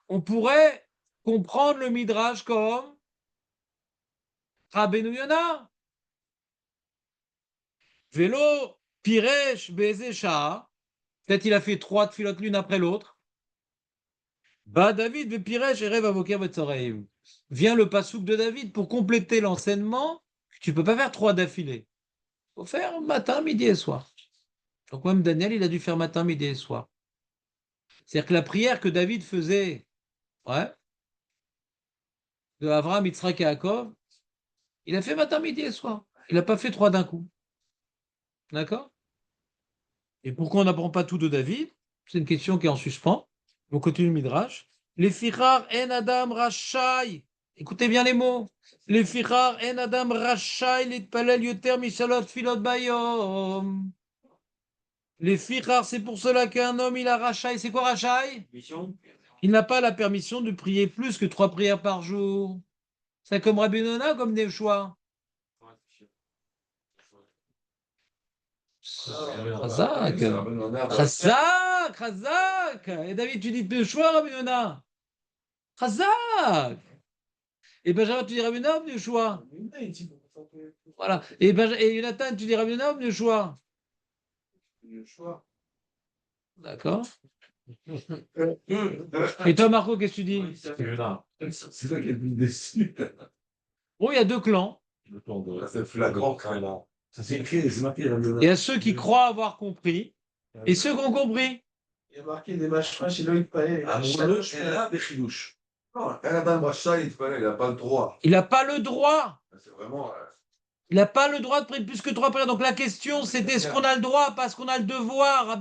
On pourrait comprendre le Midrash comme Rabbeinu Yona. Vélo, Piresh, Beze, Shah. Peut-être il a fait 3 tfilotes l'une après l'autre. Bah David, ve Piresh, Erev Avoker Betzoreim. Vient le pasouk de David pour compléter l'enseignement. Tu ne peux pas faire 3 d'affilée. Il faut faire matin, midi et soir. Donc même Daniel, il a dû faire matin, midi et soir. C'est-à-dire que la prière que David faisait, ouais, de Avraham, Yitzhak et Yaakov, il a fait matin, midi et soir. Il n'a pas fait 3 d'un coup. D'accord? Et pourquoi on n'apprend pas tout de David? C'est une question qui est en suspens. On continue le Midrash. Les fichar en adam rachai. Écoutez bien les mots. Les fichar en adam rachai litpalel yoter mishalot filot bayom. Les fichar, c'est pour cela qu'un homme, il a rachai. C'est quoi rachai? Il n'a pas la permission de prier plus que 3 prières par jour. C'est comme Rabbi Nona, comme des choix. Chazak, Chazak, Chazak. Et David, tu dis deux choix, Rabbi Nona. Chazak. Et Benjamin, tu dis Rabbi Nona ou deux choix. Voilà. Et Jonathan, tu dis Rabbi Nona ou deux choix. D'accord. Et toi, Marco, qu'est-ce que tu dis? C'est ça qui est le plus déçu. Bon, il y a 2 clans. C'est flagrant, quand même. Ça c'est écrit, c'est marqué. Il y a ceux qui croient avoir compris et ceux qui ont compris. Il y a marqué des machins chez Loïc Palais. À mon âge, elle a des chidouches. Non, Adam Rachel, il n'a pas le droit. Il n'a pas le droit. C'est vraiment. Il n'a pas le droit de prier plus que 3 prières. Donc la question, c'était est-ce qu'on a le droit, parce qu'on a le devoir.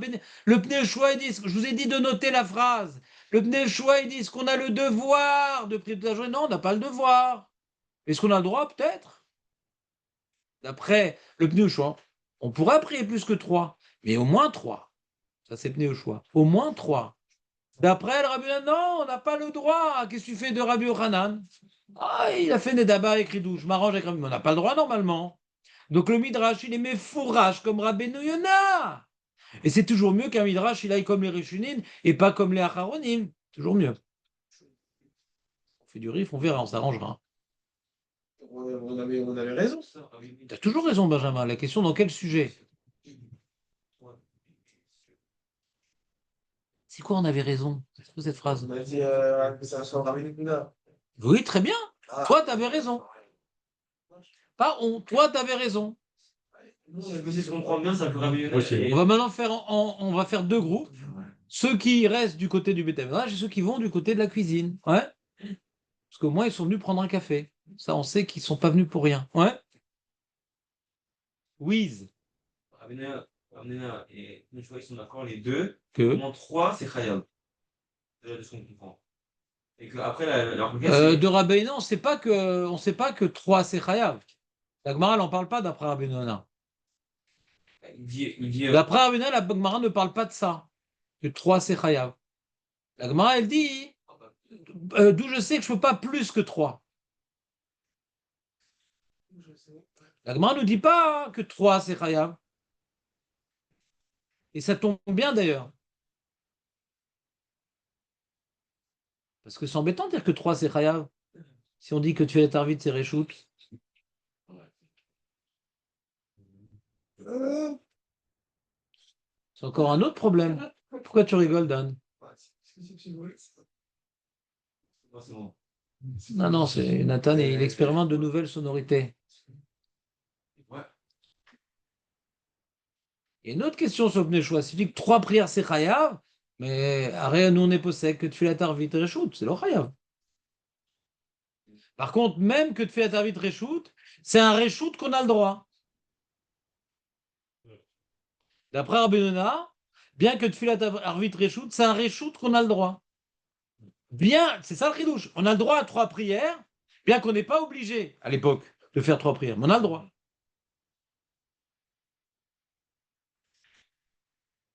Le Pnei Yehoshua, il dit, je vous ai dit de noter la phrase. Le Pnei Yehoshua, il dit, est-ce qu'on a le devoir de prier toute la journée? Non, on n'a pas le devoir. Est-ce qu'on a le droit? Peut-être. D'après le Pnei Yehoshua, on pourra prier plus que 3, mais au moins 3. Ça, c'est Pnei Yehoshua. Au moins 3. D'après le Rabbi Yochanan, non, on n'a pas le droit. Qu'est-ce que tu fais de Rabbi Yochanan? Ah, il a fait Nedaba avec Ridou. Je m'arrange avec Rabbi, mais on n'a pas le droit normalement. Donc le Midrash, il est méfourage comme Rabbeinu Yona. Et c'est toujours mieux qu'un Midrash, il aille comme les Rishonim et pas comme les Acharonim. Toujours mieux. On fait du riff, on verra, on s'arrangera. On avait raison. Tu as toujours raison, Benjamin. La question, dans quel sujet? C'est quoi, on avait raison? C'est quoi cette phrase? On a dit que ça soit Rabbi Nuna. Oui, très bien. Toi, tu avais raison. Pas on, toi, tu avais raison. Si je comprends bien, ça peut ramener. On va maintenant faire, on va faire 2 groupes. Ceux qui restent du côté du Beth Amikdash et ceux qui vont du côté de la cuisine. Ouais. Parce qu'au moins, ils sont venus prendre un café. Ça, on sait qu'ils ne sont pas venus pour rien. Ouais. Wiz. Ramena et une fois ils sont d'accord, les deux. Que. Au moins 3, c'est Khayab. Déjà de ce qu'on comprend. Et que après, la requête, De Rabbeinu, on ne sait pas que 3 c'est Chayav. La Gemara n'en parle pas d'après Rabbeinu Yonah. il dit D'après Rabbeinu Yonah, la Gemara ne parle pas de ça, que 3 c'est Chayav. La Gemara, elle dit, d'où je sais que je ne peux pas plus que 3. La Gemara ne nous dit pas que 3 c'est Chayav. Et ça tombe bien d'ailleurs. Parce que c'est embêtant de dire que 3 c'est Chayav. Si on dit que tu es Tarvit, c'est Réchout. C'est encore un autre problème. Pourquoi tu rigoles, Dan? c'est bon. Non, non, c'est Nathan et il expérimente de nouvelles sonorités. Ouais. Il y a une autre question sur le Pnei Choix. Il dit que 3 prières c'est Chayav, mais arrête, nous on est possède que tu fais la Tarvit Réchout, c'est le Chayav. Par contre, même que tu fais la Tarvit Réchout, c'est un Réchout qu'on a le droit. D'après Rabbi Yonah, bien que tu fais la Tarvit Réchout, c'est un Réchout qu'on a le droit. Bien, c'est ça le chidouche. On a le droit à 3 prières, bien qu'on n'est pas obligé, à l'époque, de faire 3 prières. Mais on a le droit.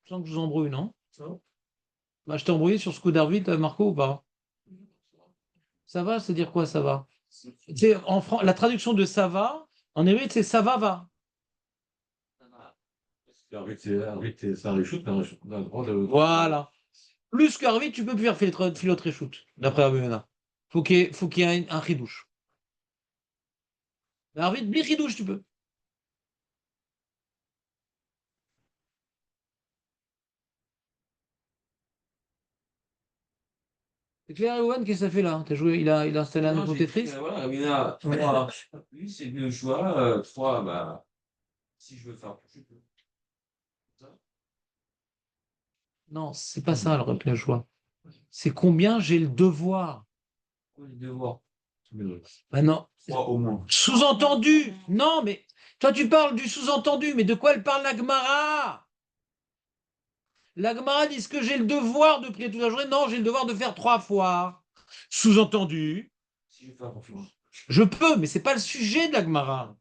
Je sens que je vous embrouille, non? Bah, je t'ai embrouillé sur ce coup d'arbitre, Marco, ou pas? Ça va, c'est dire quoi, ça va? La traduction de ça va, en hébreu, c'est ça va. C'est un reshoot, mais on a le droit de. Voilà. Plus qu'Arvit, tu peux plus faire filot reshoot, d'après Rabbi Yonah. Faut qu'il y ait un chidouche. Mais Arvit, bli chidouche, tu peux. C'est clair, Ewan, qu'est-ce que ça fait là? T'as joué, il a installé un nouveau Tetris? Voilà, Amina, 3, lui, c'est le choix. 3, bah, si je veux faire, je peux. Non, c'est pas ça le choix. C'est combien j'ai le devoir. Les devoirs. Ben non. 3 au moins. Sous-entendu. Non, mais toi tu parles du sous-entendu, mais de quoi elle parle la Gemara? La Gemara dit que j'ai le devoir de prier toute la journée. Non, j'ai le devoir de faire 3 fois. Sous-entendu. Si je veux faire confiance. Je peux, mais c'est pas le sujet de la Gemara.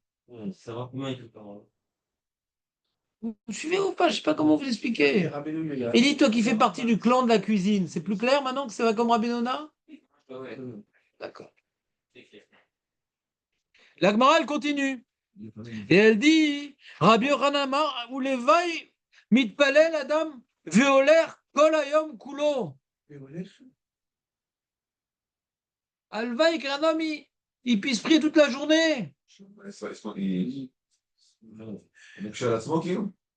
Ça va combien il peut faire. Vous suivez ou pas? Je sais pas comment vous expliquer. Et dis-toi qui fait partie du clan de la cuisine. C'est plus clair maintenant que ça va comme Rabbi Yonah? Ouais. D'accord. C'est clair. La Gemara, elle continue. Et elle dit, Rabbi Yochanan ou les vailles, mitpalel adam, veoler kol hayom kulo. Alvaï granomi, il puisse prier toute la journée. Il est à la smoke,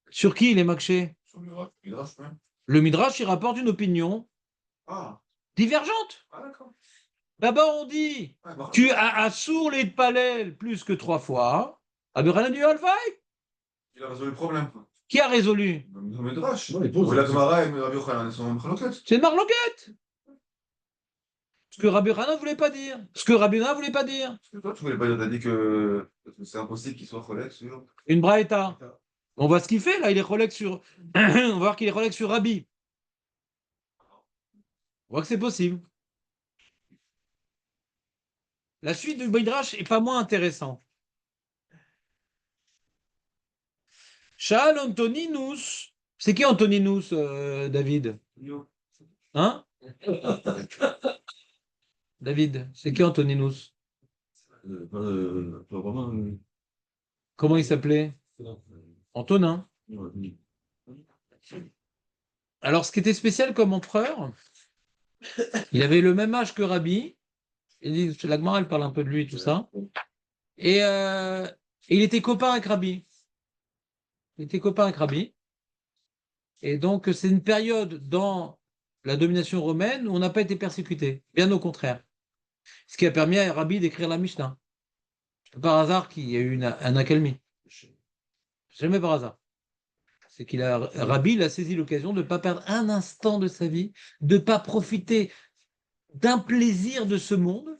Sur qui il est makché? sur le Midrash, ouais. Le Midrash, il rapporte une opinion Ah, divergente. d'accord. Là-bas, on dit, Ouais, bah, tu as assour les palel plus que 3 fois. Rabbi Yochanan dit Alvaï. il a résolu le problème. Qui a résolu? Le Midrash. Ouais, il pose. Ou la Gemara et Rabbi Yochanan, ils sont en machloket. C'est une marloquette. Ce que Rabbi Yochanan ne voulait pas dire. Ce que Rabbi Yonah ne voulait pas dire. Parce que toi, tu voulais pas dire, t'as dit que c'est impossible qu'il soit relais sur. Une braïta. On voit ce qu'il fait là, il est relègue sur. On va voir qu'il est relègue sur Rabbi. On voit que c'est possible. La suite du Midrash est pas moins intéressante. Shal Antoninus. C'est qui Antoninus, David? Hein? David, c'est qui Antoninus? Pas vraiment. Comment il s'appelait? Antonin. Alors, ce qui était spécial comme empereur, il avait le même âge que Rabbi. La Gemara, elle parle un peu de lui, tout ça. Et il était copain avec Rabbi. Il était copain avec Rabbi. Et donc, c'est une période dans la domination romaine où on n'a pas été persécuté. Bien au contraire. Ce qui a permis à Rabbi d'écrire la Mishnah. Par hasard qu'il y a eu un accalmie. Jamais par hasard. C'est Rabbi il a saisi l'occasion de ne pas perdre un instant de sa vie, de ne pas profiter d'un plaisir de ce monde,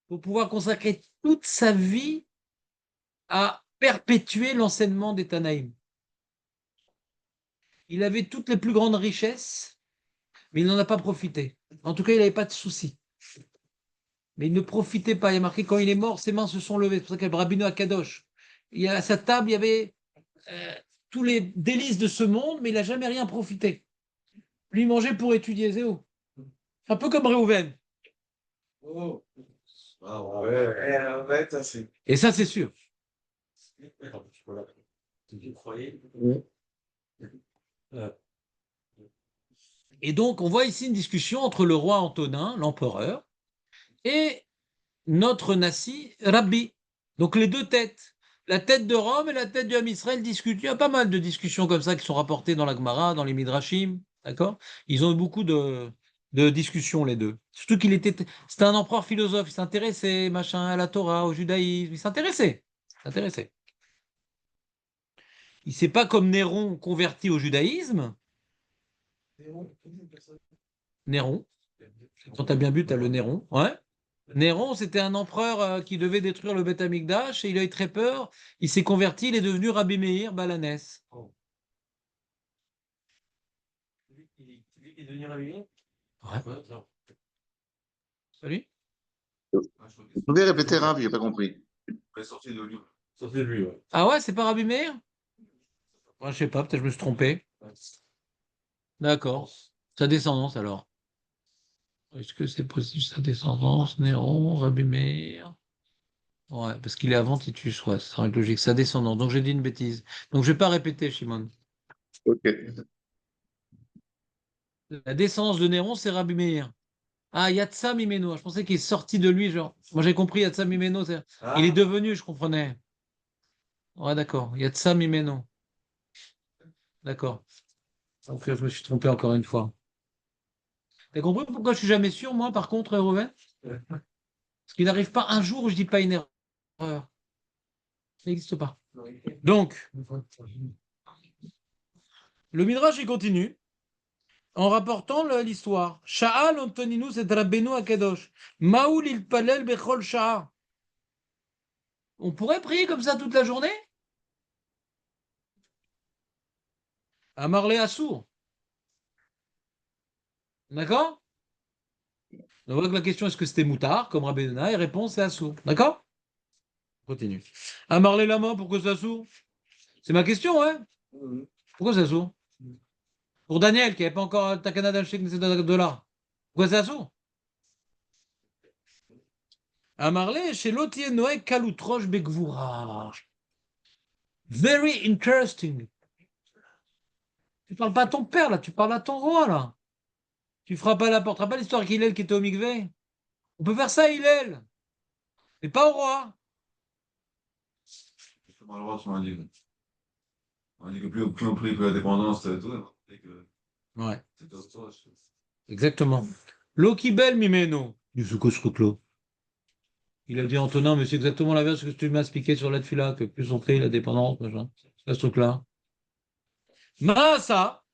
pour pouvoir consacrer toute sa vie à perpétuer l'enseignement des Tanaïm. Il avait toutes les plus grandes richesses, mais il n'en a pas profité. En tout cas, il n'avait pas de soucis. Mais il ne profitait pas. Il y a marqué, quand il est mort, ses mains se sont levées. C'est pour ça qu'il y a le Rabbeinu Akadosh. À sa table, il y avait tous les délices de ce monde, mais il n'a jamais rien profité. Lui, il mangeait pour étudier, Zéo. Un peu comme Réhouven. Oh. Ah, ouais. En fait, ça c'est. Et ça, c'est sûr. Vous croyez? Et donc, on voit ici une discussion entre le roi Antonin, l'empereur, et notre Nassi, Rabbi. Donc, les deux têtes. La tête de Rome et la tête du Ham Israël discutent. Il y a pas mal de discussions comme ça qui sont rapportées dans la Gemara, dans les Midrashim. D'accord? Ils ont eu beaucoup de discussions, les deux. Surtout c'était un empereur philosophe. Il s'intéressait, machin, à la Torah, au judaïsme. Il s'intéressait. Il s'intéressait. Il s'est pas comme Néron converti au judaïsme. Néron. Quand tu as bien bu, tu as le Néron. Ouais. Néron, c'était un empereur qui devait détruire le Beth Amikdash et il a eu très peur. Il s'est converti, il est devenu Rabbi Meir Balanès. Celui qui est devenu rabbi? Ouais. Salut. Vous pouvez répéter, Rav, je n'ai pas compris. est sorti de lui. Ça c'est lui, ouais. Ah ouais, c'est pas Rabbi Meir? Ouais, je sais pas, peut-être je me suis trompé. D'accord. Sa descendance alors. Est-ce que c'est possible sa descendance? Néron, Rabbi Meir. Ouais, parce qu'il est avant Titus, ouais, ça serait logique. Sa descendance. Donc j'ai dit une bêtise. Donc je vais pas répéter, Shimon. Ok. La descendance de Néron, c'est Rabbi Meir. Ah, Yatsam Imeno. Je pensais qu'il est sorti de lui, genre. Moi j'ai compris Yatsam Imeno. Il est devenu, je comprenais. Ouais, d'accord. Yatsam Imeno. D'accord. Donc je me suis trompé encore une fois. T'as compris pourquoi je suis jamais sûr, moi, par contre, Romain? Parce qu'il n'arrive pas un jour où je dis pas une erreur. Ça n'existe pas. Donc, le Midrash, il continue en rapportant l'histoire. Sha'al Antoninus et Rabbeinu Akadosh. Maoul il palel bechol sha'a. On pourrait prier comme ça toute la journée? Amarle Assour. D'accord? On voit que la question est-ce que c'était moutard, comme Rabbi Yonah, et réponse c'est Assour. D'accord? On continue. Amarle Lama, pourquoi c'est Assour? C'est ma question, hein? Pourquoi c'est Assour? Pour Daniel, qui n'avait pas encore Takana d'Alchek $. Pourquoi c'est Assour? Amarle, chez Lotier Noé Kaloutroche Begvoura. Very interesting. Tu parles pas à ton père, là, tu parles à ton roi, là. Tu frappes à la porte. Rappelle l'histoire qu'Hillel qui était au Mikvé. On peut faire ça, Hillel, mais pas au roi. Justement, le roi, tu m'as dit. On dit que plus on prie, plus la dépendance, tout. Et que Ouais, c'est autre chose. exactement. Lokibel Mimeno. Du Soukosruklo. Il a dit Antonin, mais c'est exactement l'inverse que tu m'as expliqué sur la tefila, que plus on prie, la dépendance, machin. C'est ce truc-là. Massa,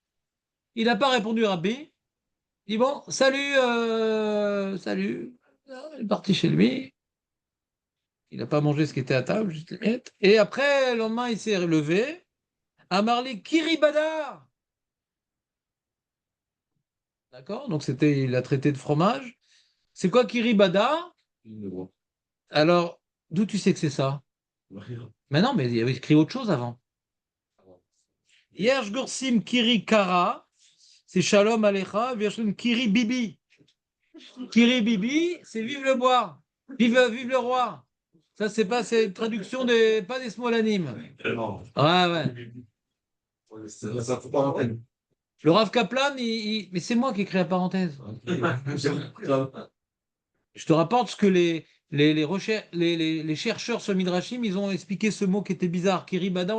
il n'a pas répondu à Rabbi. Il dit bon, salut, salut. Il est parti chez lui. Il n'a pas mangé ce qui était à table, juste les miettes. Et après, le lendemain, il s'est levé. Amarli Kiribada. D'accord? Donc, il a traité de fromage. C'est quoi Kiribada? Alors, d'où tu sais que c'est ça? Mais non, mais il y avait écrit autre chose avant. Yersh Gorsim Kiri Kara, c'est Shalom Alecha, Yershim Kiri Bibi. Kiri Bibi, c'est vive le bois, vive le roi. Ça, c'est une traduction pas des Smolanim. Ouais, ouais. Ça faut pas rentrer. Le Rav Kaplan, mais c'est moi qui ai créé la parenthèse. Je te rapporte ce que les chercheurs sur Midrashim, ils ont expliqué ce mot qui était bizarre. Kiribada,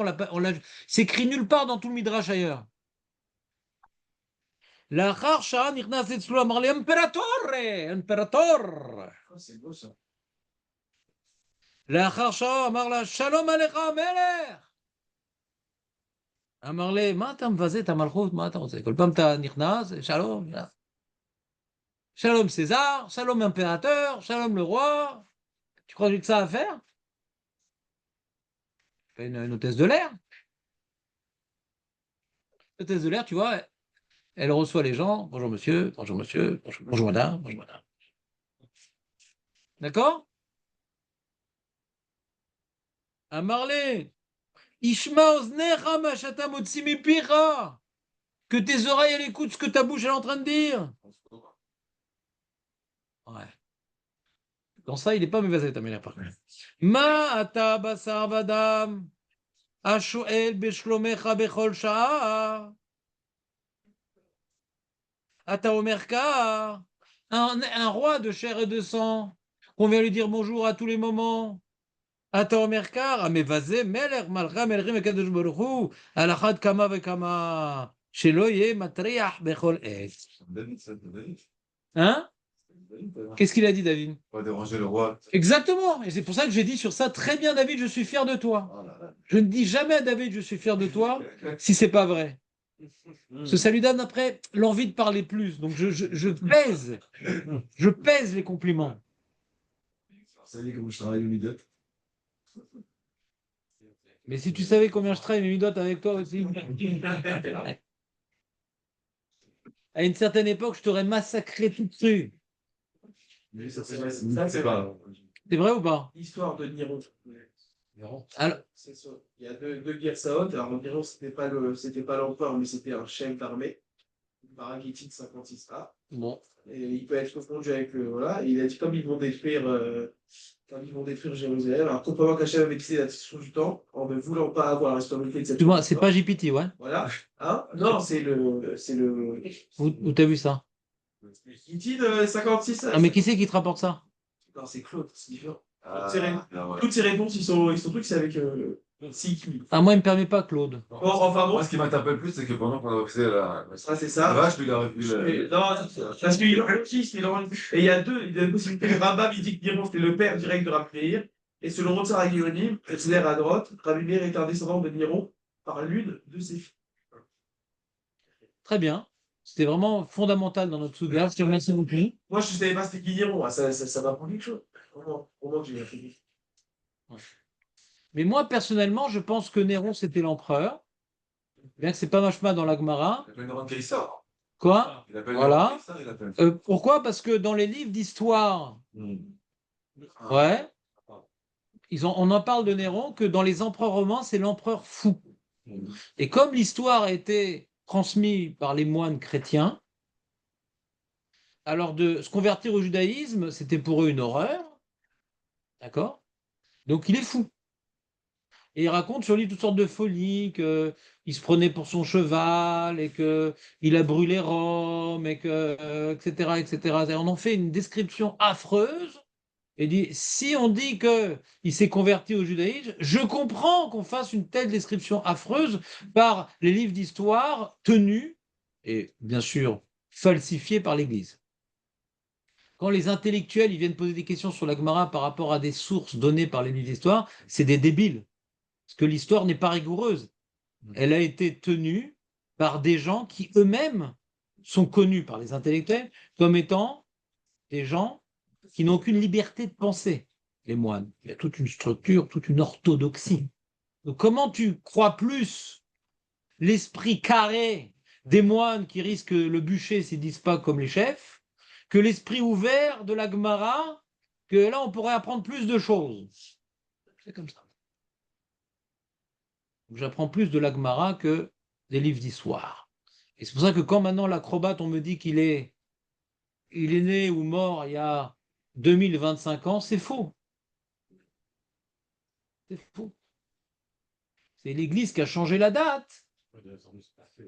c'est écrit nulle part dans tout le Midrash ailleurs. La Charsha, Nichnas Etzlo, Amarle, Imperator. C'est beau ça. La Charsha, Amarla, Shalom Alecha, Melech. Amarle, מה אתה מבזה את המלכות? מה אתה רוצה? כל פעם אתה נכנס, שלום. Shalom César, Shalom impérateur, Shalom le roi. Tu crois que j'ai que ça à faire? Fais une hôtesse de l'air. L'hôtesse de l'air, tu vois, Elle reçoit les gens. Bonjour monsieur, bonjour monsieur, bonjour madame, bonjour madame. D'accord? À Marley. Ishma oznecha ma shata motzi mipicha. Que tes oreilles, elles écoutent ce que ta bouche elle est en train de dire. Ouais. Dans ça, il n'est pas mauvais ta mère par contre. Ma ata basar vadam. Ashoel beshlomecha bechol sha'a. Ata omerka. Un roi de chair et de sang. On vient lui dire bonjour à tous les moments. Ata omerka. Amevazé meler malcha melchim ekadosh baruch hu. Alachad kama vekama. Shelo ye matriach bechol et. David, ça, David. Hein? Qu'est-ce qu'il a dit, David? Pas déranger le roi. Exactement. Et c'est pour ça que j'ai dit sur ça, très bien, David, je suis fier de toi. Oh là là. Je ne dis jamais à David, je suis fier de toi, si c'est pas vrai. Parce que ça lui donne après l'envie de parler plus. Donc je pèse les compliments. Vous savez comment je travaille au Midot? Mais si tu savais combien je travaille mes midotes avec toi aussi. À une certaine époque, je t'aurais massacré toute rue. Oui, ça, c'est pas. C'est vrai ou pas? Histoire de Niro. Alors, C'est ça. Il y a deux guerres saotes. Alors, Niro, c'était pas l'empereur, mais c'était un chef d'armée. Baraguétine 56A. bon. Et il peut être confondu avec le. Voilà. Et il a dit comme ils vont détruire. Comme ils vont détruire Jérusalem. Alors, complètement qu'Hachem avait fixé la destruction du temps en ne voulant pas avoir la stabilité de cette. Excuse-moi, c'est pas GPT, ouais? Voilà. Hein? Non, c'est le. Où t'as vu ça? Guitine 56. Ah, mais qui c'est qui te rapporte ça? Non, c'est Claude, c'est différent. Ah, ouais. Toutes ces réponses, ils sont trucs, c'est avec CQ. Ah, moi, il me permet pas, Claude. Bon, enfin bon, Moi, ce qui m'interpelle le plus, c'est que pendant qu'on a refusé ça c'est la ça. vache, lui, il a refusé Non, parce qu'il en réfléchit, et il y a deux possibilités. Rambam, il dit que Niro, c'était le père direct de Rabbi Meir. Et selon Rotsar Agionim, Etzler à droite, Rabbi Meir est un descendant de Niro par l'une de ses filles. Très bien. C'était vraiment fondamental dans notre souvenir. Je te remercie beaucoup. Moi, je ne savais pas c'était qui Niro. Ah, ça m'apprend quelque chose. Au moins que j'ai appris. Mais moi, personnellement, je pense que Néron, c'était l'empereur. Bien que c'est pas Machma dans la Gemara. Il appelle Néron Caïsar. Quoi? Il appelle Voilà. Néron Caïsar, il appelle. Pourquoi? Parce que dans les livres d'histoire, ouais, on en parle de Néron que dans les empereurs romains, c'est l'empereur fou. Et comme l'histoire a été transmise par les moines chrétiens, alors de se convertir au judaïsme, c'était pour eux une horreur. D'accord? Donc il est fou. Et il raconte sur lui toutes sortes de folies, qu'il se prenait pour son cheval, et qu'il a brûlé Rome, etc., etc. Et on en fait une description affreuse, et dit, si on dit qu'il s'est converti au judaïsme, je comprends qu'on fasse une telle description affreuse par les livres d'histoire tenus, et bien sûr falsifiés par l'Église. Quand les intellectuels ils viennent poser des questions sur la Gemara par rapport à des sources données par les livres d'histoire, c'est des débiles. Parce que l'histoire n'est pas rigoureuse. Elle a été tenue par des gens qui eux-mêmes sont connus par les intellectuels comme étant des gens qui n'ont aucune liberté de penser, les moines. Il y a toute une structure, toute une orthodoxie. Donc comment tu crois plus l'esprit carré des moines qui risquent le bûcher s'ils ne disent pas comme les chefs, que l'esprit ouvert de la Gemara, que là on pourrait apprendre plus de choses. C'est comme ça. J'apprends plus de la Gemara que des livres d'histoire. Et c'est pour ça que quand maintenant l'acrobate, on me dit qu'il est né ou mort il y a 2025 ans, c'est faux. C'est faux. C'est l'Église qui a changé la date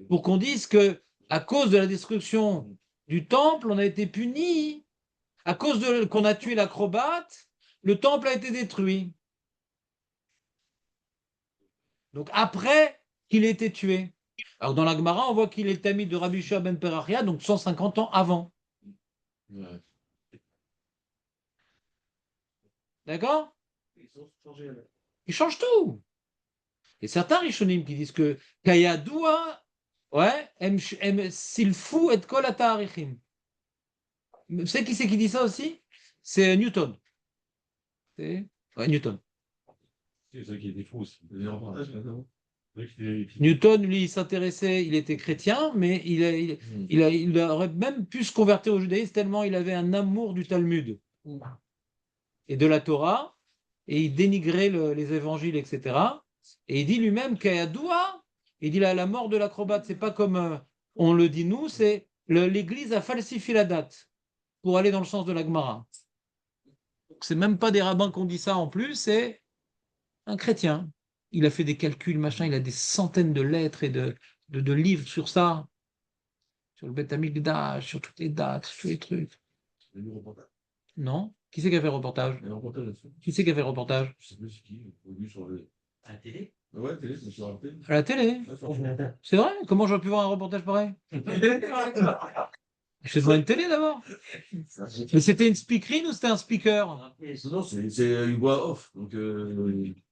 pour qu'on dise que à cause de la destruction du temple, on a été puni. À cause qu'on a tué l'acrobate, le temple a été détruit. Donc après qu'il ait été tué. Alors dans la Gemara, on voit qu'il est le tamid de Rabbi Shua ben Perachia, donc 150 ans avant. Ouais. Ils D'accord? ont changé. Il change tout. Et certains Rishonim qui disent que Kayadoua, ouais, silfou et kol atarichim. Vous savez qui c'est qui dit ça aussi? C'est Newton. Ouais, Newton. C'est ça qui était fou aussi. Newton, lui, il s'intéressait, il était chrétien, mais il aurait même pu se convertir au judaïsme tellement il avait un amour du Talmud et de la Torah, et il dénigrait les évangiles, etc. Et il dit lui-même qu'Ayadoua, il dit la mort de l'acrobate, c'est pas comme on le dit nous, c'est l'Église a falsifié la date pour aller dans le sens de la Gemara. Donc c'est même pas des rabbins qui ont dit ça en plus, c'est un chrétien. Il a fait des calculs, machin, il a des centaines de lettres et de livres sur ça, sur le Beth Amikdash, sur toutes les dates, tous les trucs. Le nouveau reportage. Non? Qui c'est qui a fait le reportage? Il y a un reportage là-dessus. Qui c'est qui a fait le reportage? Je sais plus c'est qui. Au début sur le. À la télé. Ouais, télé, je me suis rappelé. À la télé. Ouais, franchement. C'est vrai? Comment j'aurais pu voir un reportage pareil? Je suis devant une télé d'abord. Mais c'était une speakerine ou c'était un speaker? Non, c'est une voix off. Donc,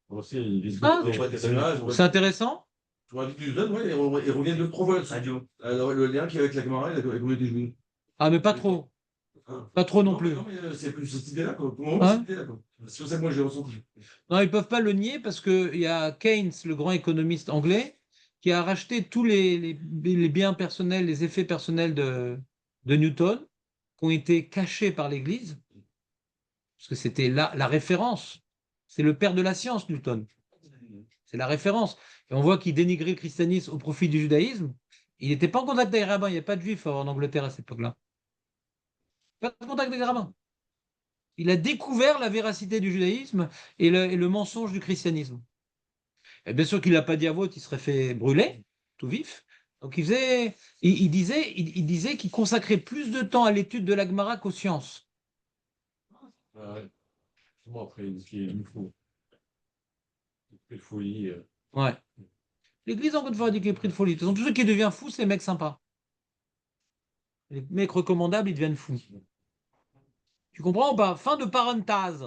Aussi, il Ah, on voit des images. c'est intéressant. Je vois du jeune, ouais, et revient deux, trois fois là-dessus. Radio. Alors, le lien qui est avec la camarade et la communauté juive. Ah, mais pas trop. Pas trop non plus. Non, mais c'est plus cette idée-là, quoi. Pour le moment, Ouais. cette idée-là, quoi. C'est pour ça que moi, j'ai ressenti. Non, ils ne peuvent pas le nier parce qu'il y a Keynes, le grand économiste anglais, qui a racheté tous les biens personnels, les effets personnels de Newton, qui ont été cachés par l'Église, parce que c'était la référence. C'est le père de la science, Newton. C'est la référence. Et on voit qu'il dénigrait le christianisme au profit du judaïsme. Il n'était pas en contact avec les rabbins. Il n'y a pas de juifs en Angleterre à cette époque-là. Pas de contact avec les rabbins. Il a découvert la véracité du judaïsme et le mensonge du christianisme. Et bien sûr qu'il n'a pas dit à vote, il serait fait brûler, tout vif. Donc il disait qu'il consacrait plus de temps à l'étude de la Gemara qu'aux sciences. Ouais. Justement, après, ce qui est une fou. Une folie. Ouais. L'Église encore une fois dit qu'il est pris de folie. De toute façon, tous ceux qui deviennent fous, c'est les mecs sympas. Les mecs recommandables, ils deviennent fous. Tu comprends ou pas? Fin de parenthèse.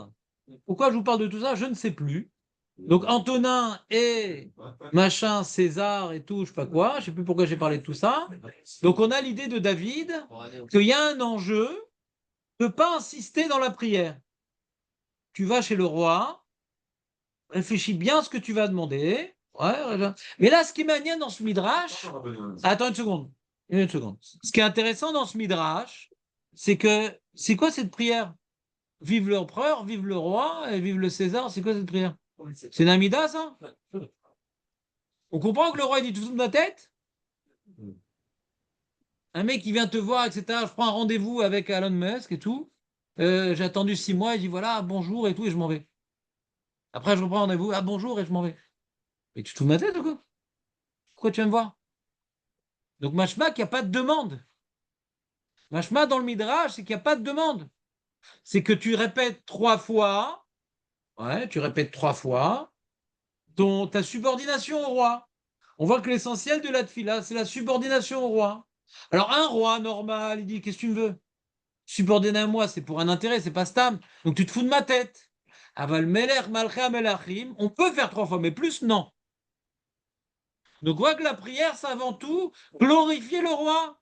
Pourquoi je vous parle de tout ça? Je ne sais plus. Donc Antonin et machin, César et tout, je sais pas quoi, je sais plus pourquoi j'ai parlé de tout ça. Donc on a l'idée de David qu'il y a un enjeu de ne pas insister dans la prière. Tu vas chez le roi, réfléchis bien à ce que tu vas demander. Ouais. Mais là, ce qui m'inquiète dans ce midrash, attends une seconde. Une seconde. Ce qui est intéressant dans ce midrash, c'est que c'est quoi cette prière? Vive l'empereur, vive le roi, et vive le César, c'est quoi cette prière? C'est une amida, ça? On comprend que le roi il dit tout de ma tête? Un mec qui vient te voir, etc. Je prends un rendez-vous avec Elon Musk et tout. J'ai attendu 6 mois, il dit voilà, bonjour et tout, et je m'en vais. Après, je reprends un rendez-vous, ah bonjour, et je m'en vais. Mais tu te fous de ma tête ou quoi? Pourquoi tu viens me voir? Donc, machma, qu'il n'y a pas de demande. Machma, dans le Midrash, c'est qu'il n'y a pas de demande. C'est que tu répètes 3 fois, ouais, tu répètes 3 fois ta subordination au roi. On voit que l'essentiel de la tfila, c'est la subordination au roi. Alors, un roi normal, il dit qu'est-ce que tu me veux? Subordonner à moi, c'est pour un intérêt, c'est pas stam. Donc, tu te fous de ma tête. Aval melech malcha melachim, on peut faire 3 fois, mais plus, non. Donc, on voit que la prière, c'est avant tout glorifier le roi.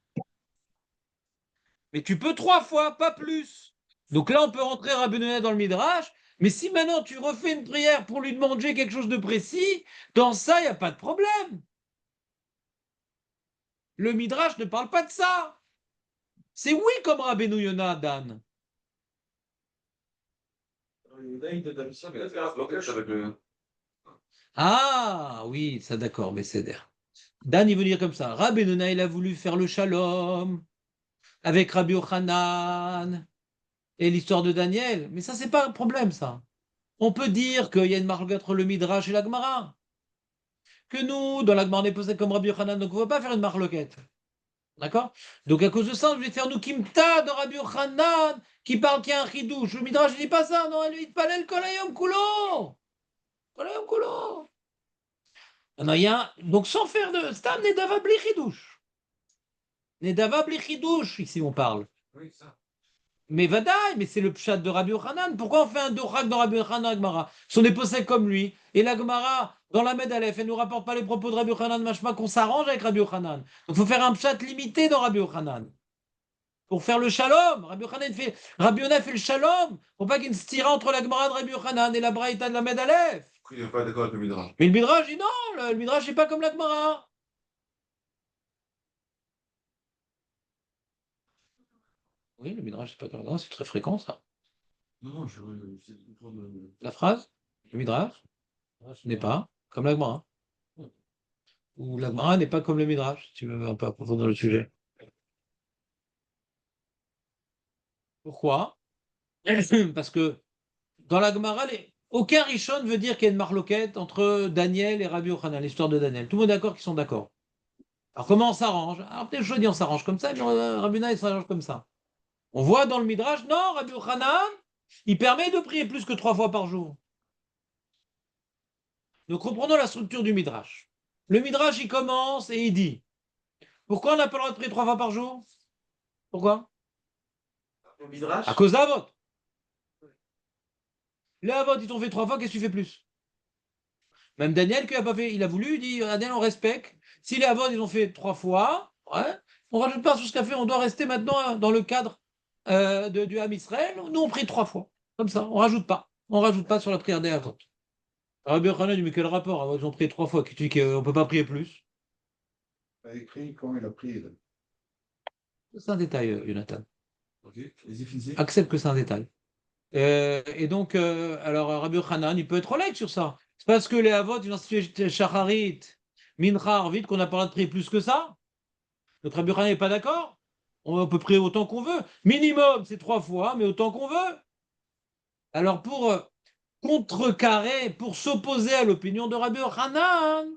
Mais tu peux 3 fois, pas plus. Donc là, on peut rentrer Rabbi Yonah dans le Midrash. Mais si maintenant tu refais une prière pour lui demander quelque chose de précis, dans ça, il n'y a pas de problème. Le Midrash ne parle pas de ça. C'est oui comme Rabbi Yonah, Dan. Ah oui, ça d'accord, mais c'est d'air. Dan, il veut dire comme ça. Rabbi Yonah, il a voulu faire le shalom avec Rabbi Yochanan et l'histoire de Daniel. Mais ça, c'est pas un problème, ça. On peut dire qu'il y a une marque entre le Midrash et la Gemara. Que nous, dans la Gemara, on est posé comme Rabbi Yochanan, donc on ne va pas faire une marloquette. D'accord? Donc à cause de ça, je vais faire nous Kimta de Rabbi Yochanan qui parle qu'il y a un chidouche. Le Midrash ne dit pas ça, non, lui, il palel kolayom kulo. Kolayom kulo. Non, il y a donc sans faire de Stam Nedava bli chidouche. Nedava bli chidouche, ici on parle. Oui, ça. Mais Vadaï, mais c'est le pshat de Rabbi Yochanan. Pourquoi on fait un dorak dans Rabbi Yochanan à Gemara? Son des possèdes comme lui. Et la Gemara, dans la Med Aleph, elle ne nous rapporte pas les propos de Rabbi Yochanan, machma, qu'on s'arrange avec Rabbi Yochanan. Donc il faut faire un pshat limité dans Rabbi Yochanan. Pour faire le shalom. Rabbi Yonah fait le shalom. Pour pas qu'il y ait une stira entre la Gemara de Rabbi Yochanan et la Braïta de la Med Aleph. Il n'est pas d'accord avec le Midrash. Mais le Midrash dit non, le Midrash n'est pas comme la Gemara. Oui, le Midrash n'est pas comme la Gemara, c'est très fréquent ça. Non, je j'essaie de comprendre. La phrase, le Midrash n'est pas comme la Gemara. Ou la Gemara n'est pas comme le Midrash, si tu veux un peu approfondir le sujet. Pourquoi? Parce que dans la Gemara, aucun Rishon veut dire qu'il y a une marloquette entre Daniel et Rabbi Yochanan, l'histoire de Daniel. Tout le monde est d'accord qu'ils sont d'accord. Alors comment on s'arrange? Alors peut-être je dis on s'arrange comme ça, mais Rabbi Yochanan il s'arrange comme ça. On voit dans le Midrash, non, Rabbi Yochanan, il permet de prier plus que 3 fois par jour. Donc reprenons la structure du Midrash. Le Midrash, il commence et il dit, pourquoi on n'a pas le droit de prier 3 fois par jour? Pourquoi? Le Midrash. À cause d'Avot. Les Avot, ils t'ont fait 3 fois, qu'est-ce que tu fais plus? Même Daniel, qui a pas fait, il a voulu, il dit, Daniel, on respecte. Si les Avot, ils ont fait 3 fois, ouais, on ne rajoute pas sur ce qu'a fait, on doit rester maintenant dans le cadre du Ham Israël. Nous, on prie 3 fois. Comme ça, on ne rajoute pas. On ne rajoute pas sur la prière des Avot. Rabbi Yochanan dit, mais quel rapport? Avot, ils ont prié 3 fois. Qui tu dis qu'on ne peut pas prier plus? Il a écrit quand il a prié. Là. C'est un détail, Jonathan. Ok, les finissez. Accepte que c'est un détail. Et donc, alors Rabbi Yochanan, il peut être honnête sur ça. C'est parce que les Avot, ils ont institué Shacharit, Mincha, Arvit, qu'on n'a pas le droit de prier plus que ça. Notre Rabbi Yochanan n'est pas d'accord. On peut prier autant qu'on veut. Minimum, c'est 3 fois, mais autant qu'on veut. Alors, pour contrecarrer, pour s'opposer à l'opinion de Rabbi Yochanan,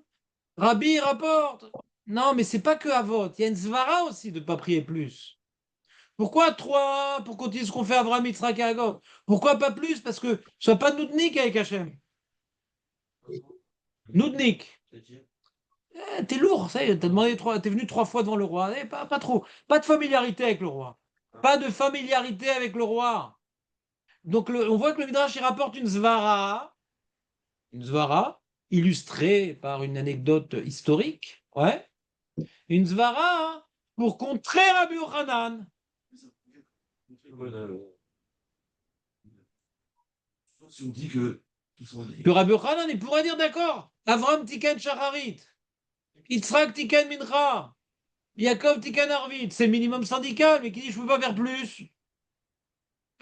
Rabbi rapporte. Non, mais c'est pas que Avot. Il y a une svara aussi de ne pas prier plus. Pourquoi 3 pour continuer ce qu'on fait Avraham, Yitzhak et Yaakov? Pourquoi pas plus? Parce que soit pas Noudnik avec Hachem. Noudnik. T'es lourd, ça y est, t'es venu 3 fois devant le roi. Pas trop. Pas de familiarité avec le roi. Pas de familiarité avec le roi. Donc on voit que le Midrash il rapporte une svara illustrée par une anecdote historique. Ouais. Une svara pour contrer Rabbi Yochanan. Si on dit que. Que Rabbi Yochanan, il pourrait dire d'accord. Avram Tiken Shacharit. Yitzhak Tiken Mincha. Yaakov Tiken Arvit. C'est minimum syndical, mais qui dit je ne peux pas faire plus.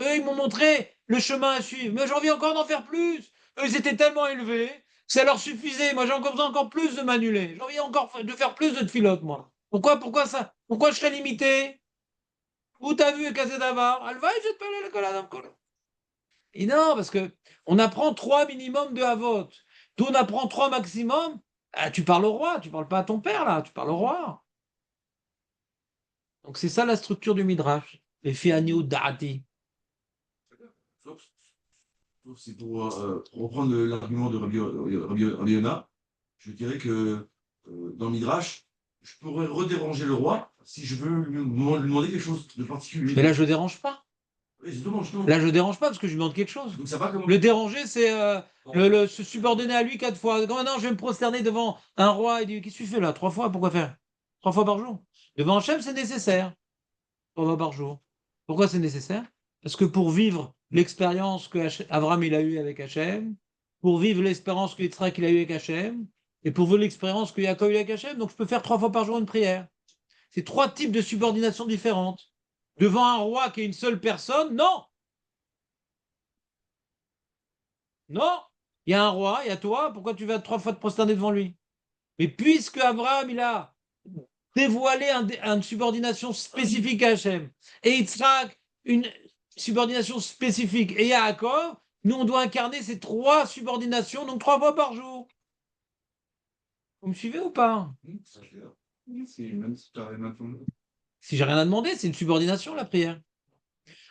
Eux, ils m'ont montré le chemin à suivre. Mais j'ai envie encore d'en faire plus. Eux, ils étaient tellement élevés que ça leur suffisait. Moi, j'ai encore besoin encore plus de m'annuler. J'ai envie encore de faire plus de tfilotes, moi. Pourquoi ça? Pourquoi je serais limité? Où t'as vu Kazé Davar? Alvaï, je te parle le Koladam Kola. Et non, parce que on apprend 3 minimum de Havot. Toi, on apprend 3 maximum. Ah, tu parles au roi, tu parles pas à ton père, là, tu parles au roi. Donc c'est ça la structure du Midrash. Les fianiou da'ati. Sauf c'est pour reprendre l'argument de Rabbi Yona, je dirais que dans le Midrash, je pourrais redéranger le roi si je veux lui demander quelque chose de particulier. Mais là, je ne dérange pas. Oui, justement. Là, je ne dérange pas parce que je lui demande quelque chose. Donc ça va comme... Le déranger, c'est se subordonner à lui 4 fois. Quand maintenant, je vais me prosterner devant un roi. Il dit, qu'est-ce que tu fais là? 3 fois, pourquoi faire? 3 fois par jour. Devant Hachem, c'est nécessaire. 3 fois par jour. Pourquoi c'est nécessaire? Parce que pour vivre l'expérience que Abraham il a eue avec Hachem, pour vivre l'expérience que Yitzhak il a eue avec Hachem, et pour vivre l'expérience que Yaakov a eue avec Hachem, donc je peux faire 3 fois par jour une prière. C'est 3 types de subordination différentes. Devant un roi qui est une seule personne, non. Non. Il y a un roi, il y a toi, pourquoi tu vas 3 fois te prosterner devant lui? Mais puisque Abraham, il a dévoilé une subordination spécifique à Hachem, et Yitzhak, une subordination spécifique, et Yaakov, nous, on doit incarner ces 3 subordinations, donc 3 fois par jour. Vous me suivez ou pas? Même si tu n'as rien entendu. Si j'ai rien à demander, c'est une subordination, la prière.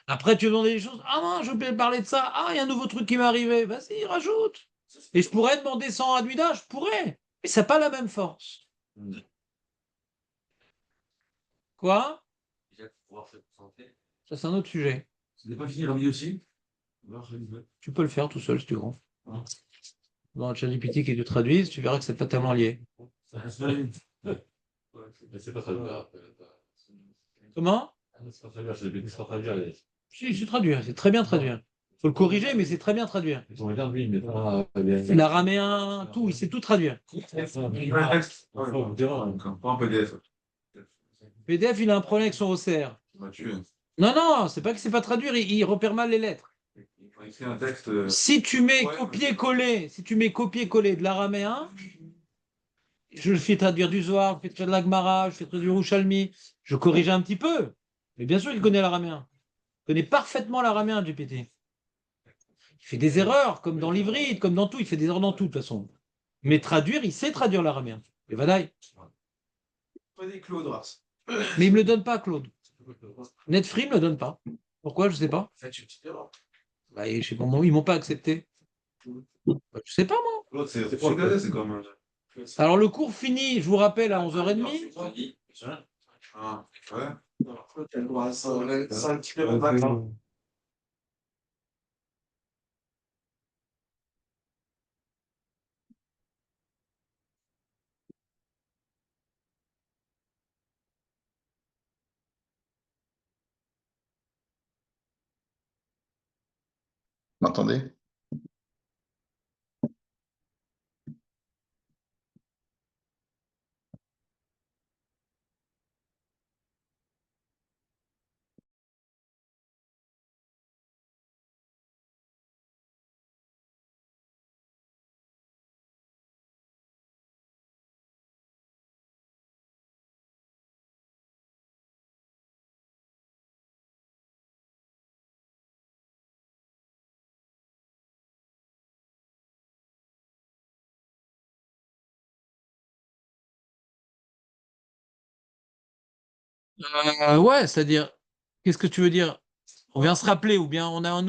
Après, tu veux demander des choses. Ah non, je peux parler de ça. Ah, il y a un nouveau truc qui m'est arrivé. Vas-y, rajoute. Et je pourrais demander 100 Haduda, je pourrais. Mais ça n'a pas la même force. Quoi? Ça, c'est un autre sujet. n'est pas fini Rabbi aussi? Tu peux le faire tout seul si tu veux. Dans le ChatGPT qui te traduise, tu verras que c'est pas tellement lié. Mais c'est pas très bien. Comment? C'est pas très bien, c'est pas très bien. Si, c'est traduit, c'est très bien traduit. faut le corriger, mais c'est très bien traduire. Ils ont rien de lui, mais pas. L'araméen, tout, il sait tout traduire. Pas en PDF. PDF, il a un problème avec son OCR. Il m'a tué. Non, non, c'est pas qu'il sait pas traduire, il repère mal les lettres. Il a écrit un texte. Si tu mets Ouais. copier-coller, de l'araméen, je le fais traduire du Zohar, je fais traduire de l'Agmara, je fais traduire du Rouchalmi, je corrige un petit peu. Mais bien sûr, il connaît l'araméen. Il connaît parfaitement l'araméen, GPT. Il fait des erreurs, comme dans l'ivride, comme dans tout. Il fait des erreurs dans tout, de toute façon. Mais traduire, il sait traduire l'araméen. Et vadaï. Prenez Claude Rars. Mais il ne me le donne pas, Claude. Netfree ne me le donne pas. Pourquoi? Je ne sais pas. Faites une petite erreur. Bah, je sais pas, ils ne m'ont pas accepté. Bah, je sais pas, moi. L'autre, c'est comme. Alors, le cours finit, je vous rappelle, à 11h30. Ah, ouais. Claude, il a le droit à ça. C'est un petit peu en vacances. M'entendez? Ouais, c'est-à-dire, qu'est-ce que tu veux dire? On vient se rappeler, ou bien on a un